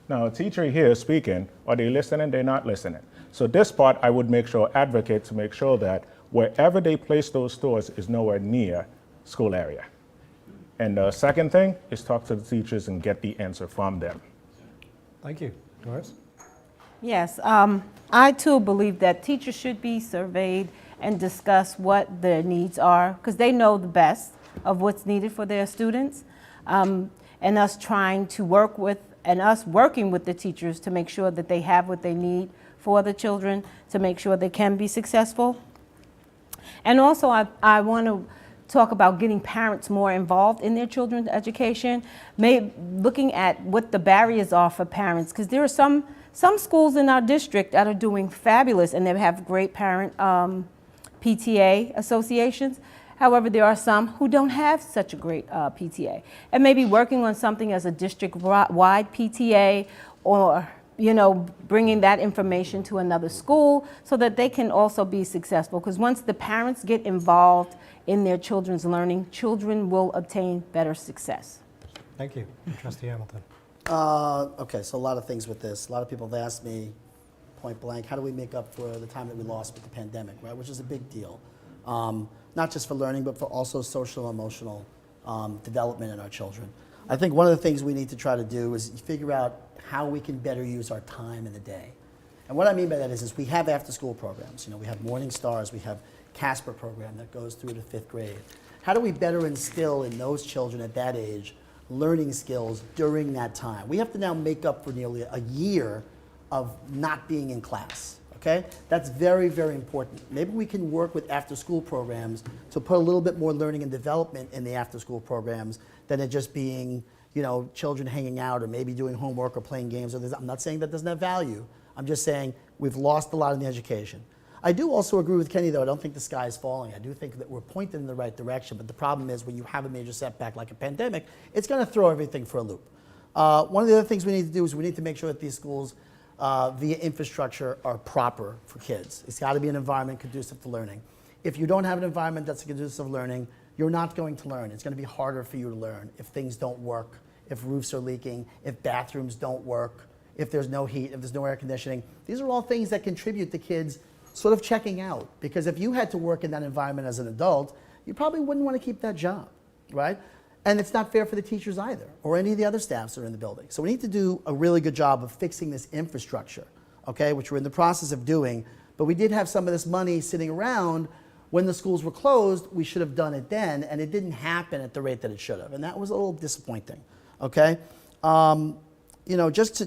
Now, a teacher here speaking, are they listening? They're not listening. So this part, I would advocate to make sure that wherever they place those stores is nowhere near school area. And the second thing is talk to the teachers and get the answer from them. Thank you. Doris? Yes, I too believe that teachers should be surveyed and discuss what their needs are, because they know the best of what's needed for their students, and us trying to work with, and us working with the teachers to make sure that they have what they need for the children to make sure they can be successful. And also I want to talk about getting parents more involved in their children's education, looking at what the barriers are for parents, because there are some schools in our district that are doing fabulous and they have great parent PTA associations. However, there are some who don't have such a great PTA, and maybe working on something as a district-wide PTA, or bringing that information to another school so that they can also be successful. Because once the parents get involved in their children's learning, children will obtain better success. Thank you. Trustee Hamilton? Okay, so a lot of things with this. A lot of people have asked me, point blank, how do we make up for the time that we lost with the pandemic, right? Which is a big deal. Not just for learning, but for also social and emotional development in our children. I think one of the things we need to try to do is figure out how we can better use our time in the day. And what I mean by that is we have after-school programs. We have Morning Stars, we have Casper program that goes through to 5th grade. How do we better instill in those children at that age learning skills during that time? We have to now make up for nearly a year of not being in class. okay? That's very, very important. Maybe we can work with after-school programs to put a little bit more learning and development in the after-school programs than it just being, you know, children hanging out or maybe doing homework or playing games. I'm not saying that doesn't have value. I'm just saying we've lost a lot in the education. I do also agree with Kenny, though. I don't think the sky is falling. I do think that we're pointed in the right direction, but the problem is when you have a major setback like a pandemic, it's going to throw everything for a loop. One of the other things we need to do is we need to make sure that these schools, via infrastructure, are proper for kids. It's got to be an environment conducive to learning. If you don't have an environment that's conducive to learning, you're not going to learn. It's going to be harder for you to learn if things don't work, if roofs are leaking, if bathrooms don't work, if there's no heat, if there's no air conditioning. These are all things that contribute to kids sort of checking out. Because if you had to work in that environment as an adult, you probably wouldn't want to keep that job, right? And it's not fair for the teachers either, or any of the other staffs that are in the building. So we need to do a really good job of fixing this infrastructure, okay, which we're in the process of doing. But we did have some of this money sitting around when the schools were closed. We should have done it then, and it didn't happen at the rate that it should have. And that was a little disappointing, okay? You know, just to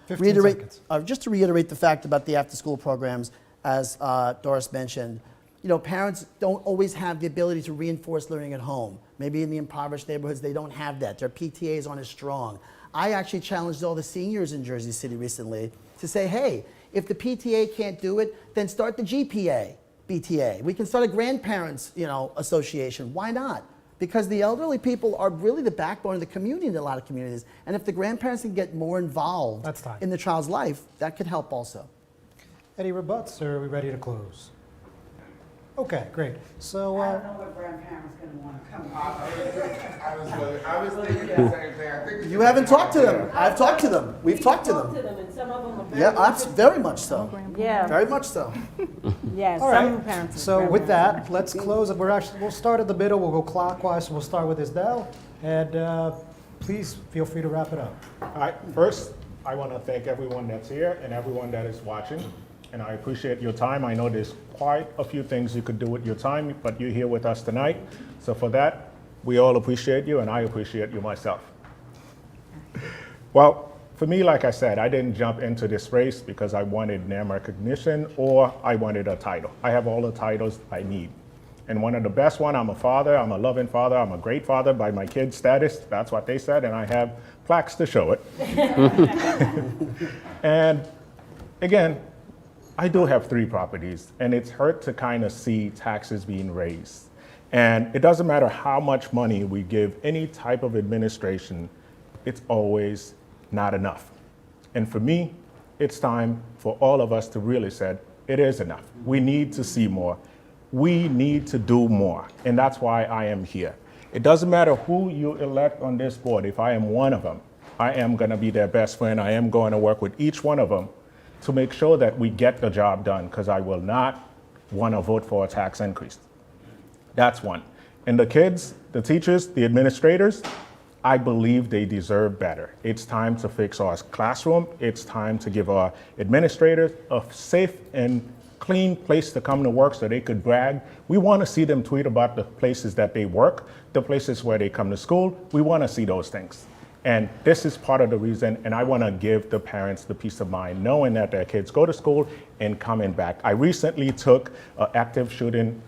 reiterate the fact about the after-school programs, as Doris mentioned, you know, parents don't always have the ability to reinforce learning at home. Maybe in the impoverished neighborhoods, they don't have that. Their PTAs aren't as strong. I actually challenged all the seniors in Jersey City recently to say, hey, if the PTA can't do it, then start the GPA, BTA. We can start a grandparents, you know, association. Why not? Because the elderly people are really the backbone of the community in a lot of communities. And if the grandparents can get more involved in the child's life, that could help also. Any rebuts, or are we ready to close? Okay, great. So I don't know what grandparents going to want to come. I was thinking the same thing. I think You haven't talked to them. I've talked to them. We've talked to them. And some of them are very Yeah, very much so. Yeah. Very much so. Yes, all some right. parents. are So with grandparents. that, let's close. We'll start at the middle. We'll go clockwise. So we'll start with Isdell, and please feel free to wrap it up. All right, first, I want to thank everyone that's here and everyone that is watching. And I appreciate your time. I know there's quite a few things you could do with your time, but you're here with us tonight. So for that, we all appreciate you, and I appreciate you myself. Well, for me, like I said, I didn't jump into this race because I wanted name recognition or I wanted a title. I have all the titles I need. And one of the best one, I'm a father, I'm a loving father, I'm a great father by my kids' status. That's what they said, and I have plaques to show it. And again, I do have 3 properties, and it's hurt to kind of see taxes being raised. And it doesn't matter how much money we give any type of administration, it's always not enough. And for me, it's time for all of us to really say, it is enough. We need to see more. We need to do more, and that's why I am here. It doesn't matter who you elect on this board. If I am one of them, I am going to be their best friend. I am going to work with each one of them to make sure that we get the job done, because I will not want to vote for a tax increase. That's one. And the kids, the teachers, the administrators, I believe they deserve better. It's time to fix our classroom. It's time to give our administrators a safe and clean place to come to work so they could brag. We want to see them tweet about the places that they work, the places where they come to school. We want to see those things. And this is part of the reason, and I want to give the parents the peace of mind knowing that their kids go to school and coming back. I recently took an active shooting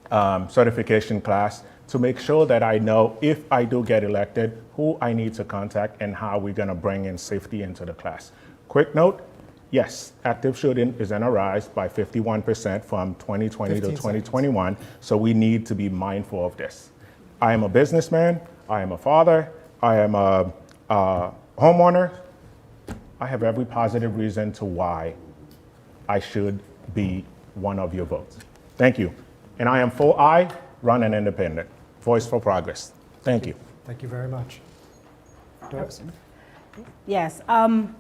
certification class to make sure that I know if I do get elected, who I need to contact and how we're going to bring in safety into the class. Quick note, yes, active shooting is on a rise by 51% from 2020 to 2021, so we need to be mindful of this. I am a businessman, I am a father, I am a homeowner. I have every positive reason to why I should be one of your votes. Thank you. And I am full I, run an independent. Voice for progress. Thank you. Thank you very much. Doris? Yes, I'm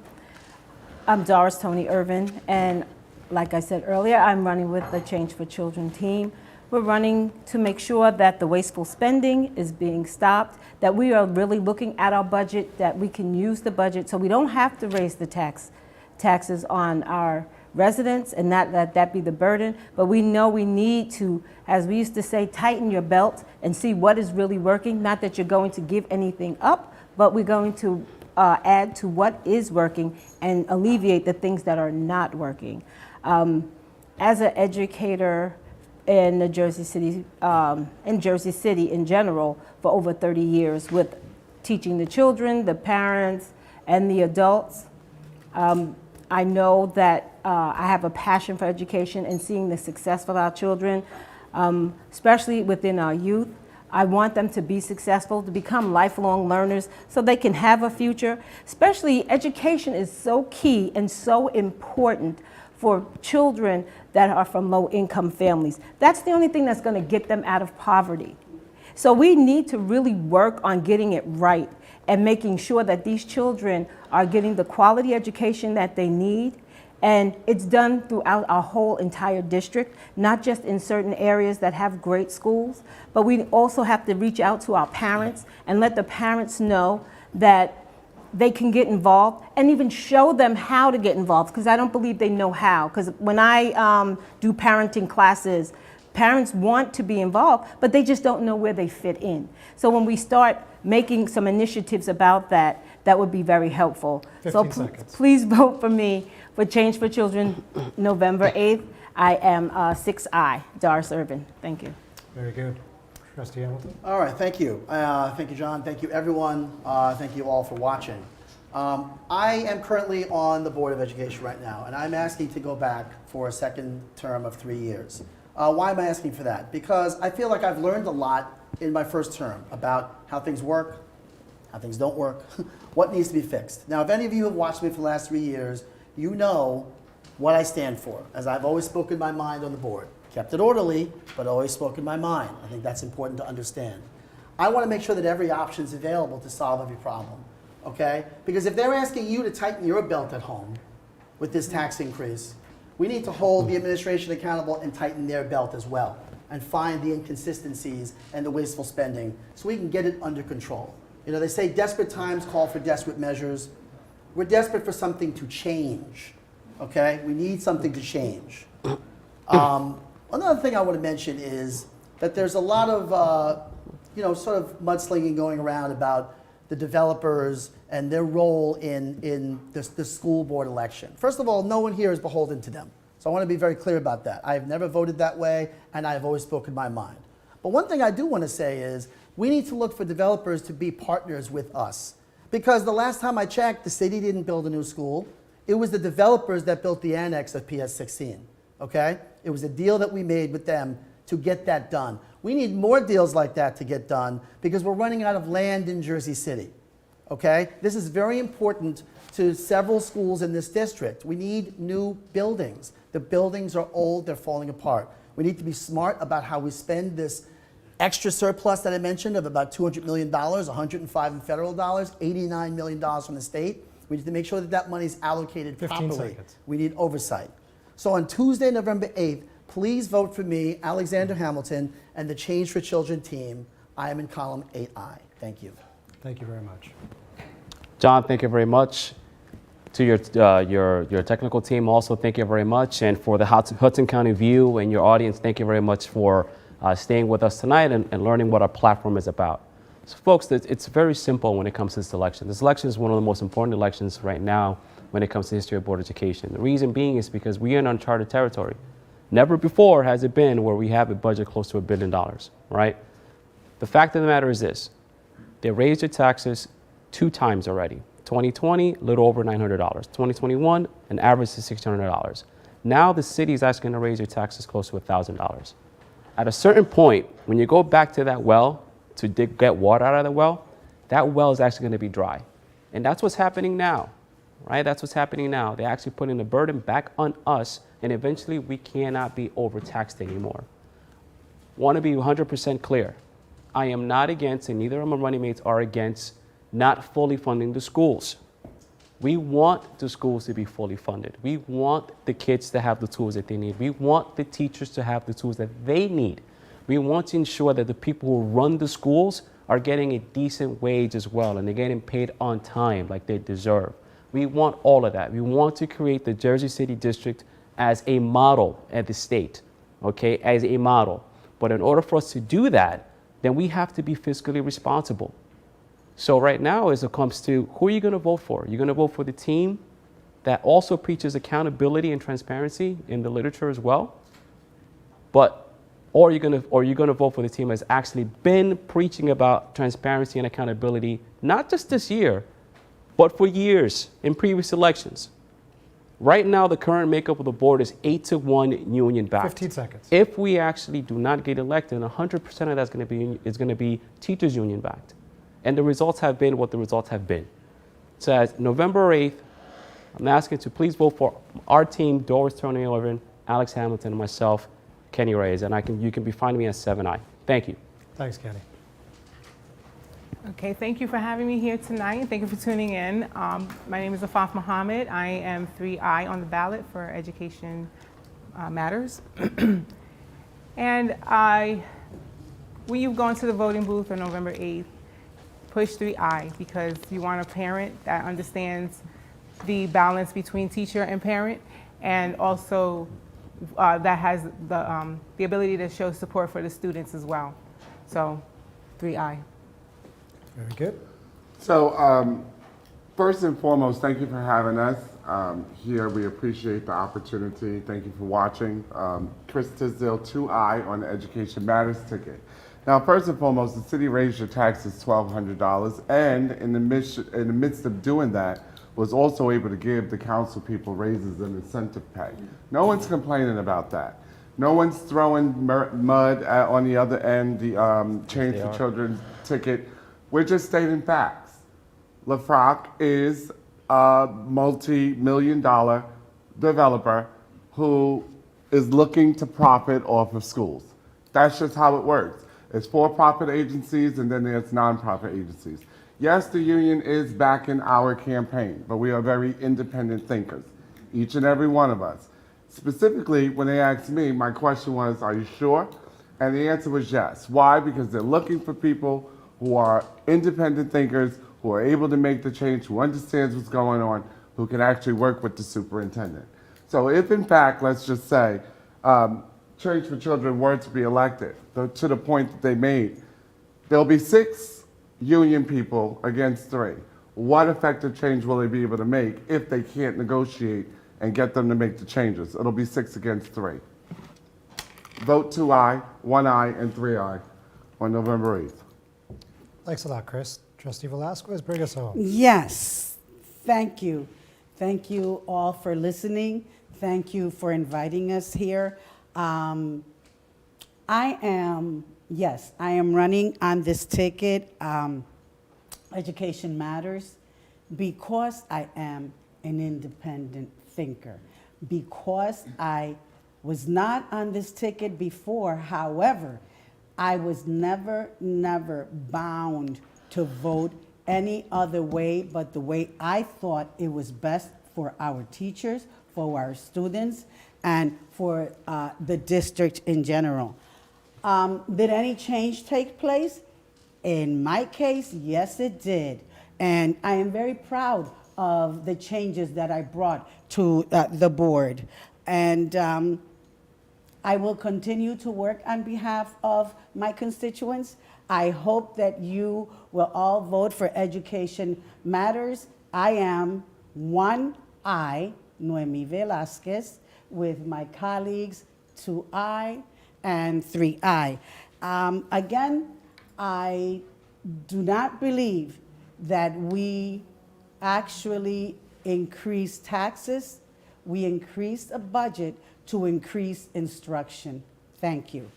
Doris Tony Irvin, and like I said earlier, I'm running with the Change for Children team. We're running to make sure that the wasteful spending is being stopped, that we are really looking at our budget, that we can use the budget so we don't have to raise the taxes on our residents and not let that be the burden. But we know we need to, as we used to say, tighten your belt and see what is really working. Not that you're going to give anything up, but we're going to add to what is working and alleviate the things that are not working. As an educator in the Jersey City, in general, for over 30 years, with teaching the children, the parents, and the adults, I know that I have a passion for education and seeing the success of our children, especially within our youth. I want them to be successful, to become lifelong learners so they can have a future. Especially education is so key and so important for children that are from low-income families. That's the only thing that's going to get them out of poverty. So we need to really work on getting it right and making sure that these children are getting the quality education that they need. And it's done throughout our whole entire district, not just in certain areas that have great schools, but we also have to reach out to our parents and let the parents know that they can get involved and even show them how to get involved, because I don't believe they know how. Because when I do parenting classes, parents want to be involved, but they just don't know where they fit in. So when we start making some initiatives about that, that would be very helpful. 15 seconds. Please vote for me for Change for Children, November 8th. I am 6I, Doris Irvin. Thank you. Very good. Trustee Hamilton? All right, thank you. Thank you, John. Thank you, everyone. Thank you all for watching. I am currently on the Board of Education right now, and I'm asking to go back for a second term of 3 years. Why am I asking for that? Because I feel like I've learned a lot in my first term about how things work, how things don't work, what needs to be fixed. Now, if any of you have watched me for the last 3 years, you know what I stand for, as I've always spoken my mind on the board. Kept it orderly, but always spoken my mind. I think that's important to understand. I want to make sure that every option is available to solve every problem, okay? Because if they're asking you to tighten your belt at home with this tax increase, we need to hold the administration accountable and tighten their belt as well, and find the inconsistencies and the wasteful spending so we can get it under control. You know, they say desperate times call for desperate measures. We're desperate for something to change, okay? We need something to change. Another thing I want to mention is that there's a lot of, sort of mudslinging going around about the developers and their role in the school board election. First of all, no one here is beholden to them. So I want to be very clear about that. I have never voted that way, and I have always spoken my mind. But one thing I do want to say is we need to look for developers to be partners with us. Because the last time I checked, the city didn't build a new school. It was the developers that built the annex of PS 16, okay? It was a deal that we made with them to get that done. We need more deals like that to get done because we're running out of land in Jersey City, okay? This is very important to several schools in this district. We need new buildings. The buildings are old, they're falling apart. We need to be smart about how we spend this extra surplus that I mentioned of about $200 million, 105 in federal dollars, $89 million from the state. We need to make sure that that money is allocated 15 properly. seconds. We need oversight. So on Tuesday, November 8th, please vote for me, Alexander Hamilton, and the Change for Children team. I am in column 8I. Thank you. Thank you very much. John, thank you very much. To your technical team, also thank you very much. And for the Hudson County View and your audience, thank you very much for staying with us tonight and learning what our platform is about. So folks, it's very simple when it comes to this election. This election is one of the most important elections right now when it comes to history of board education. The reason being is because we are in uncharted territory. Never before has it been where we have a budget close to $1 billion, right? The fact of the matter is this: they raised their taxes 2 times already. 2020, a little over $900. 2021, an average of $600. Now the city is asking to raise their taxes close to $1,000. At a certain point, when you go back to that well to get water out of the well, that well is actually going to be dry. And that's what's happening now, right? That's what's happening now. They're actually putting the burden back on us, and eventually we cannot be overtaxed anymore. Want to be 100% clear. I am not against, and neither of my running mates are against, not fully funding the schools. We want the schools to be fully funded. We want the kids to have the tools that they need. We want the teachers to have the tools that they need. We want to ensure that the people who run the schools are getting a decent wage as well, and they're getting paid on time like they deserve. We want all of that. We want to create the Jersey City District as a model at the state, okay, as a model. But in order for us to do that, then we have to be fiscally responsible. So right now, as it comes to who are you going to vote for? You're going to vote for the team that also preaches accountability and transparency in the literature as well, or you're going to vote for the team that's actually been preaching about transparency and accountability, not just this year, but for years in previous elections. Right now, the current makeup of the board is 8-1 union backed. 15 seconds. If we actually do not get elected, 100% of that's going to be teachers union backed. And the results have been what the results have been. So as November 8th, I'm asking to please vote for our team, Doris Turner-Irvin, Alex Hamilton, and myself, Kenny Reyes. And you can be finding me at 7i. Thank you. Thanks, Kenny. Okay, thank you for having me here tonight, and thank you for tuning in. My name is Afaf Muhammad. I am 3I on the ballot for Education Matters. And when you've gone to the voting booth on November 8th, push 3I, because you want a parent that understands the balance between teacher and parent, and also that has the ability to show support for the students as well. So 3I. Very good. So first and foremost, thank you for having us here. We appreciate the opportunity. Thank you for watching. Chris Tisdale, 2I on the Education Matters ticket. Now, first and foremost, the city raised your taxes $1,200, and in the midst of doing that, was also able to give the council people raises and incentive pay. No one's complaining about that. No one's throwing mud on the other end, the Change for Children ticket. We're just stating facts. LaFrock is a multi-million-dollar developer who is looking to profit off of schools. That's just how it works. It's for-profit agencies, and then there's nonprofit agencies. Yes, the union is backing our campaign, but we are very independent thinkers, each and every one of us. Specifically, when they asked me, my question was, are you sure? And the answer was yes. Why? Because they're looking for people who are independent thinkers, who are able to make the change, who understands what's going on, who can actually work with the superintendent. So if, in fact, let's just say, Change for Children were to be elected, to the point that they made, there'll be 6 union people against 3. What effective change will they be able to make if they can't negotiate and get them to make the changes? It'll be 6 against 3. Vote 2I, 1I, and 3I on November 8th. Thanks a lot, Chris. Trustee Velasquez, bring us home. Yes, thank you. Thank you all for listening. Thank you for inviting us here. I am running on this ticket, Education Matters, because I am an independent thinker, because I was not on this ticket before. However, I was never bound to vote any other way but the way I thought it was best for our teachers, for our students, and for the district in general. Did any change take place? In my case, yes, it did. And I am very proud of the changes that I brought to the board. And I will continue to work on behalf of my constituents. I hope that you will all vote for Education Matters. I am 1I, Noemi Velasquez, with my colleagues 2I and 3I. Again, I do not believe that we actually increase taxes. We increased a budget to increase instruction. Thank you.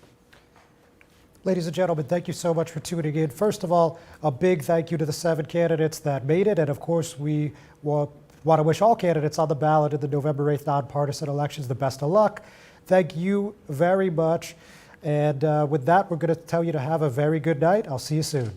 Ladies and gentlemen, thank you so much for tuning in. First of all, a big thank you to the 7 candidates that made it. And of course, we want to wish all candidates on the ballot in the November 8th nonpartisan elections the best of luck. Thank you very much. And with that, we're going to tell you to have a very good night. I'll see you soon.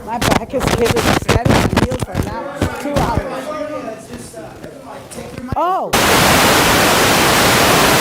My back is killing me. Standing on wheels for now 2 hours. Oh.